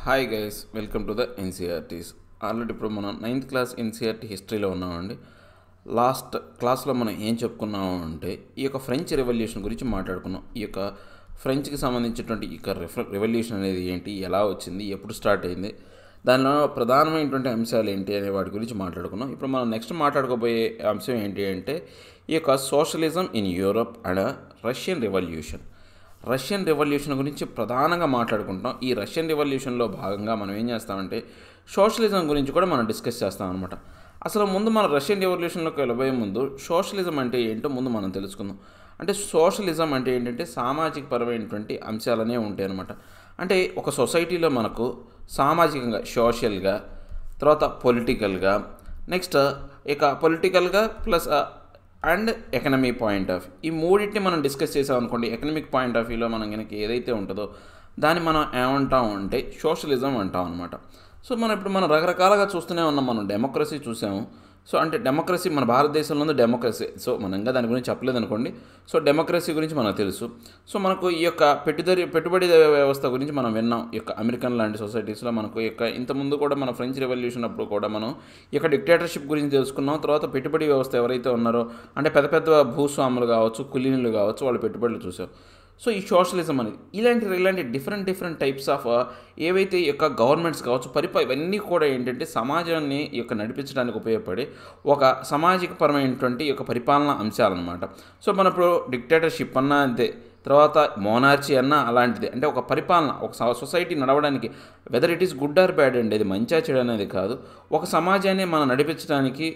Hi guys, welcome to the NCERTs. Already ఇప్పుడు మనం 9th class NCERT హిస్టరీలో ఉన్నామండి. లాస్ట్ క్లాస్లో మనం ఏం చెప్పుకున్నాము అంటే ఈ యొక్క ఫ్రెంచ్ రెవల్యూషన్ గురించి మాట్లాడుకున్నాం. ఈ యొక్క ఫ్రెంచ్కి సంబంధించినటువంటి ఈ యొక్క రెవల్యూషన్ అనేది ఏంటి, ఎలా వచ్చింది, ఎప్పుడు స్టార్ట్ అయింది, దానిలో ప్రధానమైనటువంటి అంశాలు ఏంటి అనే వాటి గురించి మాట్లాడుకున్నాం. ఇప్పుడు మనం నెక్స్ట్ మాట్లాడుకోబోయే అంశం ఏంటి అంటే ఈ యొక్క socialism in Europe and Russian revolution గురించి ప్రధానంగా మాట్లాడుకుంటాం. ఈ రష్యన్ రెవల్యూషన్లో భాగంగా మనం ఏం చేస్తామంటే సోషలిజం గురించి కూడా మనం డిస్కస్ చేస్తాం అనమాట. అసలు ముందు మన రష్యన్ రెవల్యూషన్లోకి వెళ్ళబోయే ముందు సోషలిజం అంటే ఏంటో ముందు మనం తెలుసుకుందాం. అంటే సోషలిజం అంటే ఏంటంటే సామాజిక పరమైనటువంటి అంశాలనే ఉంటాయి అనమాట. అంటే ఒక సొసైటీలో మనకు సామాజికంగా, సోషల్గా, తర్వాత పొలిటికల్గా, నెక్స్ట్ ఇక పొలిటికల్గా plus and economy point of ఈ మూడింటిని మనం డిస్కస్ చేసాం అనుకోండి. ఎకనమిక్ పాయింట్ ఆఫ్ వ్యూలో మనం కనుక ఏదైతే ఉంటుందో దాన్ని మనం ఏమంటాం అంటే సోషలిజం అంటాం అనమాట. సో మనం రకరకాలుగా చూస్తూనే ఉన్నాం. మనం డెమోక్రసీ చూసాము. సో అంటే డెమోక్రసీ మన భారతదేశంలో ఉంది డెమోక్రసీ. సో మనం ఇంకా దాని గురించి చెప్పలేదు అనుకోండి. సో డెమోక్రసీ గురించి మనకు తెలుసు. సో మనకు ఈ యొక్క పెట్టుబడి వ్యవస్థ గురించి మనం విన్నాం. ఈ యొక్క అమెరికన్ లాంటి సొసైటీస్లో మనకు యొక్క ఇంతకుముందు కూడా మన ఫ్రెంచ్ రెవల్యూషన్ అప్పుడు కూడా మనం ఈ యొక్క డిక్టేటర్షిప్ గురించి తెలుసుకున్నాం. తర్వాత పెట్టుబడి వ్యవస్థ ఎవరైతే ఉన్నారో అంటే పెద్ద పెద్ద భూస్వాములు కావచ్చు, కులీనులు కావచ్చు, వాళ్ళ పెట్టుబడులు చూసాం. సో ఈ సోషలిజం అనేది ఇలాంటి డిఫరెంట్ టైప్స్ ఆఫ్ ఏవైతే ఈ యొక్క గవర్నమెంట్స్ కావచ్చు, ఇవన్నీ కూడా ఏంటంటే సమాజాన్ని ఈ యొక్క నడిపించడానికి ఉపయోగపడే ఒక సామాజిక పరమైనటువంటి ఈ యొక్క పరిపాలనా అంశాలన్నమాట. సో మన ఇప్పుడు డిక్టేటర్షిప్ అన్నా అంతే, తర్వాత మోనార్చీ అన్నా అలాంటిది. అంటే ఒక పరిపాలన, ఒక సొసైటీ నడవడానికి whether it is good or bad అండి, అది మంచా చెడు అనేది కాదు, ఒక సమాజాన్ని మనం నడిపించడానికి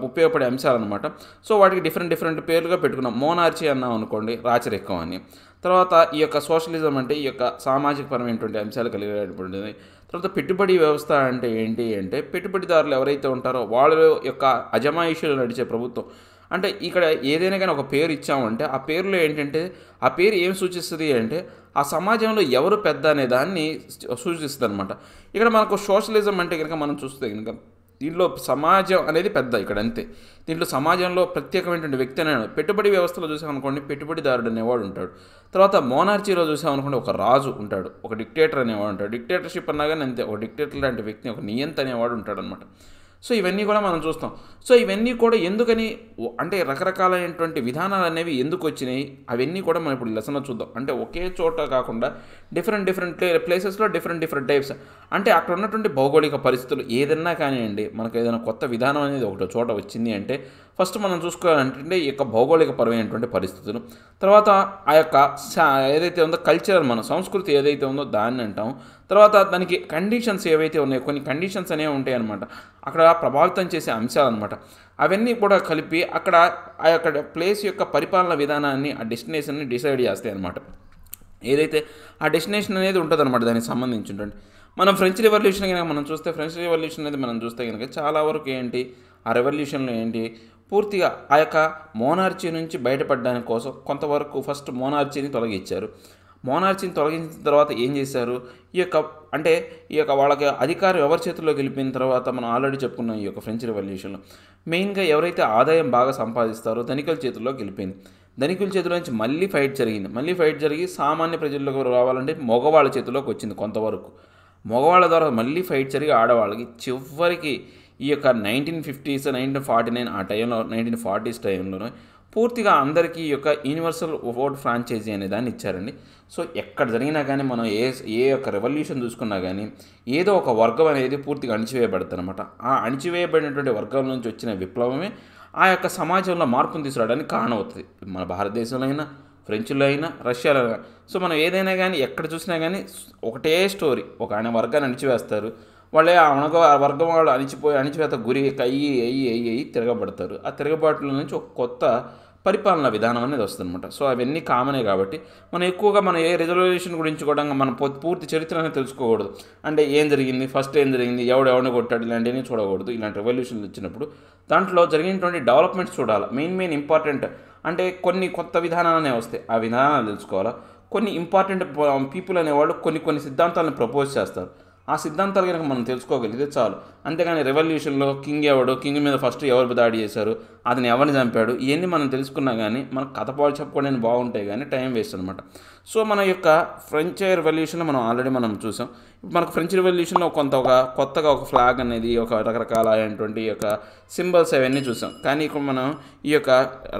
ఉపయోగపడే అంశాలన్నమాట. సో వాటికి డిఫరెంట్ పేర్లుగా పెట్టుకున్నాం. మోనార్చీ అన్నాం అనుకోండి, రాచరికం అని. తర్వాత ఈ యొక్క సోషలిజం అంటే ఈ యొక్క సామాజిక పరమైనటువంటి అంశాలు కలిగేటువంటిది. తర్వాత పెట్టుబడి వ్యవస్థ అంటే ఏంటి అంటే పెట్టుబడిదారులు ఎవరైతే ఉంటారో వాళ్ళ యొక్క అజమాయిషీలు నడిచే ప్రభుత్వం. అంటే ఇక్కడ ఏదైనా కానీ ఒక పేరు ఇచ్చామంటే ఆ పేరులో ఏంటంటే ఆ పేరు ఏం సూచిస్తుంది అంటే ఆ సమాజంలో ఎవరు పెద్ద అనే దాన్ని సూచిస్తుంది అనమాట. ఇక్కడ మనకు సోషలిజం అంటే కనుక మనం చూస్తే కనుక దీంట్లో సమాజం అనేది పెద్ద ఇక్కడ అంతే. దీంట్లో సమాజంలో ప్రత్యేకమైనటువంటి వ్యక్తి అనేవాడు. పెట్టుబడి వ్యవస్థలో చూసామనుకోండి పెట్టుబడిదారుడు అనేవాడు ఉంటాడు. తర్వాత మోనార్చీలో చూసామనుకోండి ఒక రాజు ఉంటాడు, ఒక డిక్టేటర్ అనేవాడు ఉంటాడు. డిక్టేటర్షిప్ అన్నా కానీ అంతే, ఒక డిక్టేటర్ లాంటి వ్యక్తిని, ఒక నియంత అనేవాడు ఉంటాడు అనమాట. సో ఇవన్నీ కూడా మనం చూస్తాం. సో ఇవన్నీ కూడా ఎందుకని అంటే రకరకాలైనటువంటి విధానాలు అనేవి ఎందుకు వచ్చినాయి అవన్నీ కూడా మనం ఇప్పుడు లెసన్లో చూద్దాం. అంటే ఒకే చోట కాకుండా డిఫరెంట్ ప్లేసెస్లో డిఫరెంట్ టైప్స్. అంటే అక్కడ ఉన్నటువంటి భౌగోళిక పరిస్థితులు ఏదన్నా కానివ్వండి, మనకు ఏదైనా కొత్త విధానం అనేది ఒకటి చోట వచ్చింది అంటే ఫస్ట్ మనం చూసుకోవాలంటే ఈ యొక్క భౌగోళిక పరమైనటువంటి పరిస్థితులు, తర్వాత ఆ యొక్క ఏదైతే ఉందో కల్చర్, మన సంస్కృతి ఏదైతే ఉందో దాన్ని అంటాం. తర్వాత దానికి కండిషన్స్ ఏవైతే ఉన్నాయో కొన్ని కండిషన్స్ అనేవి ఉంటాయి అన్నమాట, అక్కడ ప్రభావితం చేసే అంశాలు అనమాట. అవన్నీ కూడా కలిపి అక్కడ ఆ యొక్క ప్లేస్ యొక్క పరిపాలన విధానాన్ని, ఆ డెస్టినేషన్ని డిసైడ్ చేస్తాయి అనమాట. ఏదైతే ఆ డెస్టినేషన్ అనేది ఉంటుంది అనమాట దానికి సంబంధించి ఉంటుంది. మనం ఫ్రెంచ్ రెవల్యూషన్ కనుక మనం చూస్తే ఫ్రెంచ్ రెవల్యూషన్ అనేది మనం చూస్తే కనుక చాలా వరకు ఏంటి ఆ రెవల్యూషన్లో ఏంటి పూర్తిగా ఆ యొక్క మోనార్చీ నుంచి బయటపడడానికి కోసం కొంతవరకు ఫస్ట్ మోనార్చీని తొలగించారు. మోనార్చీని తొలగించిన తర్వాత ఏం చేశారు, ఈ యొక్క వాళ్ళకి అధికారం ఎవరి చేతుల్లోకి వెళ్ళిపోయిన తర్వాత మనం ఆల్రెడీ చెప్పుకున్నాం. ఈ యొక్క ఫ్రెంచ్ రెవల్యూషన్లో మెయిన్గా ఎవరైతే ఆదాయం బాగా సంపాదిస్తారో ధనికుల చేతుల్లోకి వెళ్ళిపోయింది. ధనికుల చేతిలో నుంచి మళ్ళీ ఫైట్ జరిగి సామాన్య ప్రజల్లోకి రావాలంటే మగవాళ్ళ చేతిలోకి వచ్చింది కొంతవరకు. మగవాళ్ళ ద్వారా మళ్ళీ ఫైట్ జరిగి ఆడవాళ్ళకి చివరికి ఈ యొక్క 1950s 1949 ఆ టైంలో 1940s టైంలోనే పూర్తిగా అందరికీ ఈ యొక్క యూనివర్సల్ ఓట్ ఫ్రాంచైజీ అనే దాన్ని ఇచ్చారండి. సో ఎక్కడ జరిగినా కానీ మనం ఏ యొక్క రెవల్యూషన్ చూసుకున్నా కానీ ఏదో ఒక వర్గం అనేది పూర్తిగా అణిచివేయబడుతుంది అనమాట. ఆ అణిచివేయబడినటువంటి వర్గం నుంచి వచ్చిన విప్లవమే ఆ యొక్క సమాజంలో మార్పును తీసుకురావడానికి కారణం అవుతుంది. మన భారతదేశంలో అయినా, ఫ్రెంచ్లో అయినా, రష్యాలో అయినా. సో మనం ఏదైనా కానీ ఎక్కడ చూసినా కానీ ఒకటే స్టోరీ, ఒక ఆయన వర్గాన్ని అణిచివేస్తారు, వాళ్ళే ఆ వర్గం వాళ్ళు అణిచివేత గురి అయ్యి తిరగబడతారు. ఆ తిరగబాటుల నుంచి ఒక కొత్త పరిపాలన విధానం అనేది వస్తుంది అనమాట. సో అవన్నీ కామనే కాబట్టి మనం ఎక్కువగా ఏ రిజర్వేషన్ గురించి కూడా మనం పూర్తి చరిత్ర అనేది తెలుసుకోకూడదు. అంటే ఏం జరిగింది, ఫస్ట్ ఏం జరిగింది, ఎవరిని కొట్టాడు, ఇలాంటివన్నీ చూడకూడదు. ఇలాంటి రెవల్యూషన్లు వచ్చినప్పుడు దాంట్లో జరిగినటువంటి డెవలప్మెంట్స్ చూడాలి. మెయిన్ ఇంపార్టెంట్ అంటే కొన్ని కొత్త విధానాలనే వస్తాయి, ఆ విధానాలు తెలుసుకోవాలా. కొన్ని ఇంపార్టెంట్ పీపుల్ అనేవాళ్ళు కొన్ని సిద్ధాంతాలను ప్రపోజ్ చేస్తారు. ఆ సిద్ధాంతాలు కనుక మనం తెలుసుకోగలిగితే చాలు. అంతేగాని రెవల్యూషన్లో కింగ్ మీద ఫస్ట్ ఎవరు దాడి చేశారు, అతను ఎవరిని చంపాడు, ఇవన్నీ మనం తెలుసుకున్నా కానీ మనకు కథ పాలు చెప్పుకోవడానికి బాగుంటాయి కానీ టైం వేస్ట్ అనమాట. సో మన యొక్క ఫ్రెంచ్ రెవల్యూషన్లో మనం చూసాం. మనకు ఫ్రెంచ్ రెవల్యూషన్లో కొత్తగా ఒక ఫ్లాగ్ అనేది, ఒక రకరకాల అయినటువంటి యొక్క సింబల్స్ అవన్నీ చూసాం. కానీ ఇక్కడ మనం ఈ యొక్క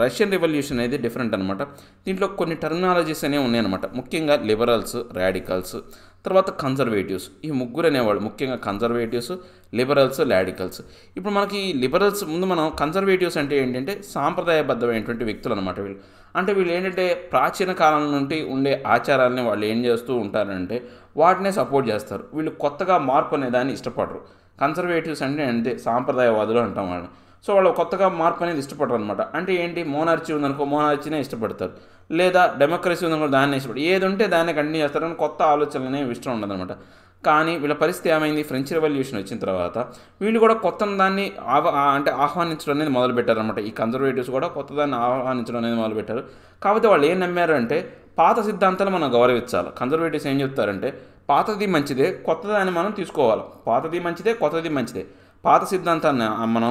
రష్యన్ రెవల్యూషన్ అనేది డిఫరెంట్ అనమాట. దీంట్లో కొన్ని టర్మినాలజీస్ అనేవి ఉన్నాయన్నమాట. ముఖ్యంగా లిబరల్స్, రాడికల్స్, తర్వాత కన్జర్వేటివ్స్. ఈ ముగ్గురు అనేవాళ్ళు, ముఖ్యంగా కన్జర్వేటివ్స్, లిబరల్స్, రాడికల్స్. ఇప్పుడు మనకి లిబరల్స్ ముందు మనం కన్జర్వేటివ్స్ అంటే ఏంటంటే సాంప్రదాయబద్ధమైనటువంటి వ్యక్తులు అనమాట వీళ్ళు. అంటే వీళ్ళు ఏంటంటే ప్రాచీన కాలం నుండి ఉండే ఆచారాలని వాళ్ళు ఏం చేస్తూ ఉంటారంటే వాటినే సపోర్ట్ చేస్తారు. వీళ్ళు కొత్తగా మార్పు అనే దాన్ని ఇష్టపడరు. కన్జర్వేటివ్స్ అంటే అంతే, సాంప్రదాయవాదులు అంటాం వాళ్ళని. సో వాళ్ళు కొత్తగా మార్పు అనేది ఇష్టపడరు అనమాట. అంటే ఏంటి, మోనార్చీ ఉందనుకో మోనార్చీనే ఇష్టపడతారు, లేదా డెమోక్రసీ ఉందనుకో దాన్ని ఇష్టపడతారు. ఏది ఉంటే దాన్ని కంటిన్యూ చేస్తారు, కానీ కొత్త ఆలోచనలు అనేవి ఇష్టం ఉండదన్నమాట. కానీ వీళ్ళ పరిస్థితి ఏమైంది, ఫ్రెంచ్ రెవల్యూషన్ వచ్చిన తర్వాత వీళ్ళు కూడా కొత్త దాన్ని ఆహ్వానించడం అనేది మొదలుపెట్టారనమాట. ఈ కన్జర్వేటివ్స్ కూడా కొత్త దాన్ని ఆహ్వానించడం అనేది మొదలుపెట్టారు. కాకపోతే వాళ్ళు ఏం నమ్మారు అంటే పాత సిద్ధాంతాలు మనం గౌరవించాలి. కన్జర్వేటివ్స్ ఏం చెప్తారంటే పాతది మంచిదే, కొత్తదాన్ని మనం తీసుకోవాలి. పాతది మంచిదే, కొత్తది మంచిదే. పాత సిద్ధాంతాన్ని మనం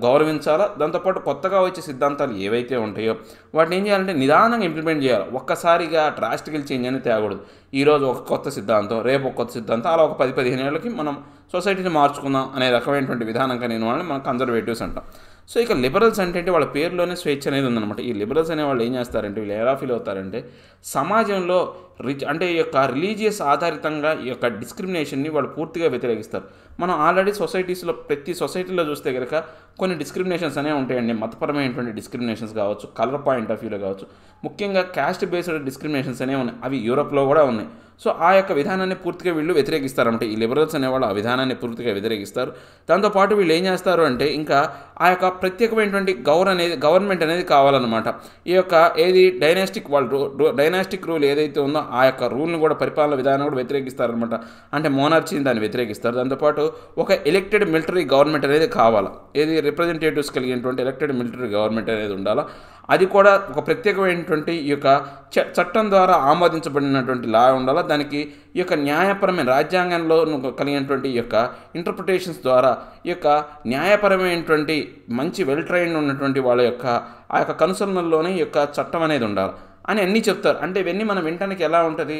గౌరవించాలా. దాంతోపాటు కొత్తగా వచ్చే సిద్ధాంతాలు ఏవైతే ఉంటాయో వాటిని ఏం చేయాలంటే నిదానంగా ఇంప్లిమెంట్ చేయాలి. ఒక్కసారిగా డ్రాస్టికల్ చేంజ్ అనేది తేకూడదు. ఈరోజు ఒక కొత్త సిద్ధాంతం, రేపు ఒక కొత్త సిద్ధాంతం, అలా ఒక 10-15 ఏళ్ళకి మనం సొసైటీని మార్చుకుందాం అనే రకమైనటువంటి విధానం కలిగిన వాళ్ళని మనం కన్జర్వేటివ్స్ అంటాం. సో ఇక లిబరల్స్ అంటే వాళ్ళ పేరులోనే స్వేచ్ఛ అనేది ఉందన్నమాట. ఈ లిబరల్స్ అనే వాళ్ళు ఏం చేస్తారంటే వీళ్ళు ఎలా ఫీల్ అవుతారంటే సమాజంలో అంటే ఈ యొక్క రిలీజియస్ ఆధారితంగా ఈ యొక్క డిస్క్రిమినేషన్ని వాళ్ళు పూర్తిగా వ్యతిరేకిస్తారు. మనం ఆల్రెడీ ప్రతి సొసైటీలో చూస్తే కనుక కొన్ని డిస్క్రిమినేషన్స్ అనేవి ఉంటాయండి. మతపరమైనటువంటి డిస్క్రిమినేషన్స్ కావచ్చు, కలర్ పాయింట్ ఆఫ్ వ్యూలో కావచ్చు, ముఖ్యంగా క్యాస్ట్ బేస్డ్ డిస్క్రిమినేషన్స్ అనేవి ఉన్నాయి. అవి యూరోప్లో కూడా ఉన్నాయి. సో ఆ యొక్క విధానాన్ని పూర్తిగా వీళ్ళు వ్యతిరేకిస్తారంటే ఈ లిబరల్స్ అనేవాళ్ళు ఆ విధానాన్ని పూర్తిగా వ్యతిరేకిస్తారు. దాంతోపాటు వీళ్ళు ఏం చేస్తారు అంటే ఇంకా ఆ యొక్క ప్రత్యేకమైనటువంటి గవర్నమెంట్ అనేది కావాలన్నమాట. ఈ యొక్క డైనాస్టిక్ రూల్ ఏదైతే ఉందో ఆ యొక్క రూల్ని కూడా, పరిపాలన విధానం కూడా వ్యతిరేకిస్తారనమాట. అంటే మోనార్చీని దాన్ని వ్యతిరేకిస్తారు. దాంతోపాటు ఒక ఎలక్టెడ్ మిలిటరీ గవర్నమెంట్ అనేది కావాలి. రిప్రజెంటేటివ్స్ కలిగినటువంటి ఎలక్టెడ్ మిలిటరీ గవర్నమెంట్ అనేది ఉండాలా. అది కూడా ఒక ప్రత్యేకమైనటువంటి ఈ యొక్క చట్టం ద్వారా ఆమోదించబడినటువంటి లా ఉండాలా. దానికి ఈ యొక్క న్యాయపరమైన రాజ్యాంగంలో కలిగినటువంటి ఈ యొక్క ఇంటర్ప్రిటేషన్స్ ద్వారా ఈ యొక్క న్యాయపరమైనటువంటి మంచి వెల్ ట్రైన్డ్ ఉన్నటువంటి వాళ్ళ యొక్క ఆ యొక్క కనుసరణలోనే ఈ యొక్క చట్టం అనేది ఉండాలి అని అన్నీ చెప్తారు. అంటే ఇవన్నీ మనం వినటానికి ఎలా ఉంటుంది,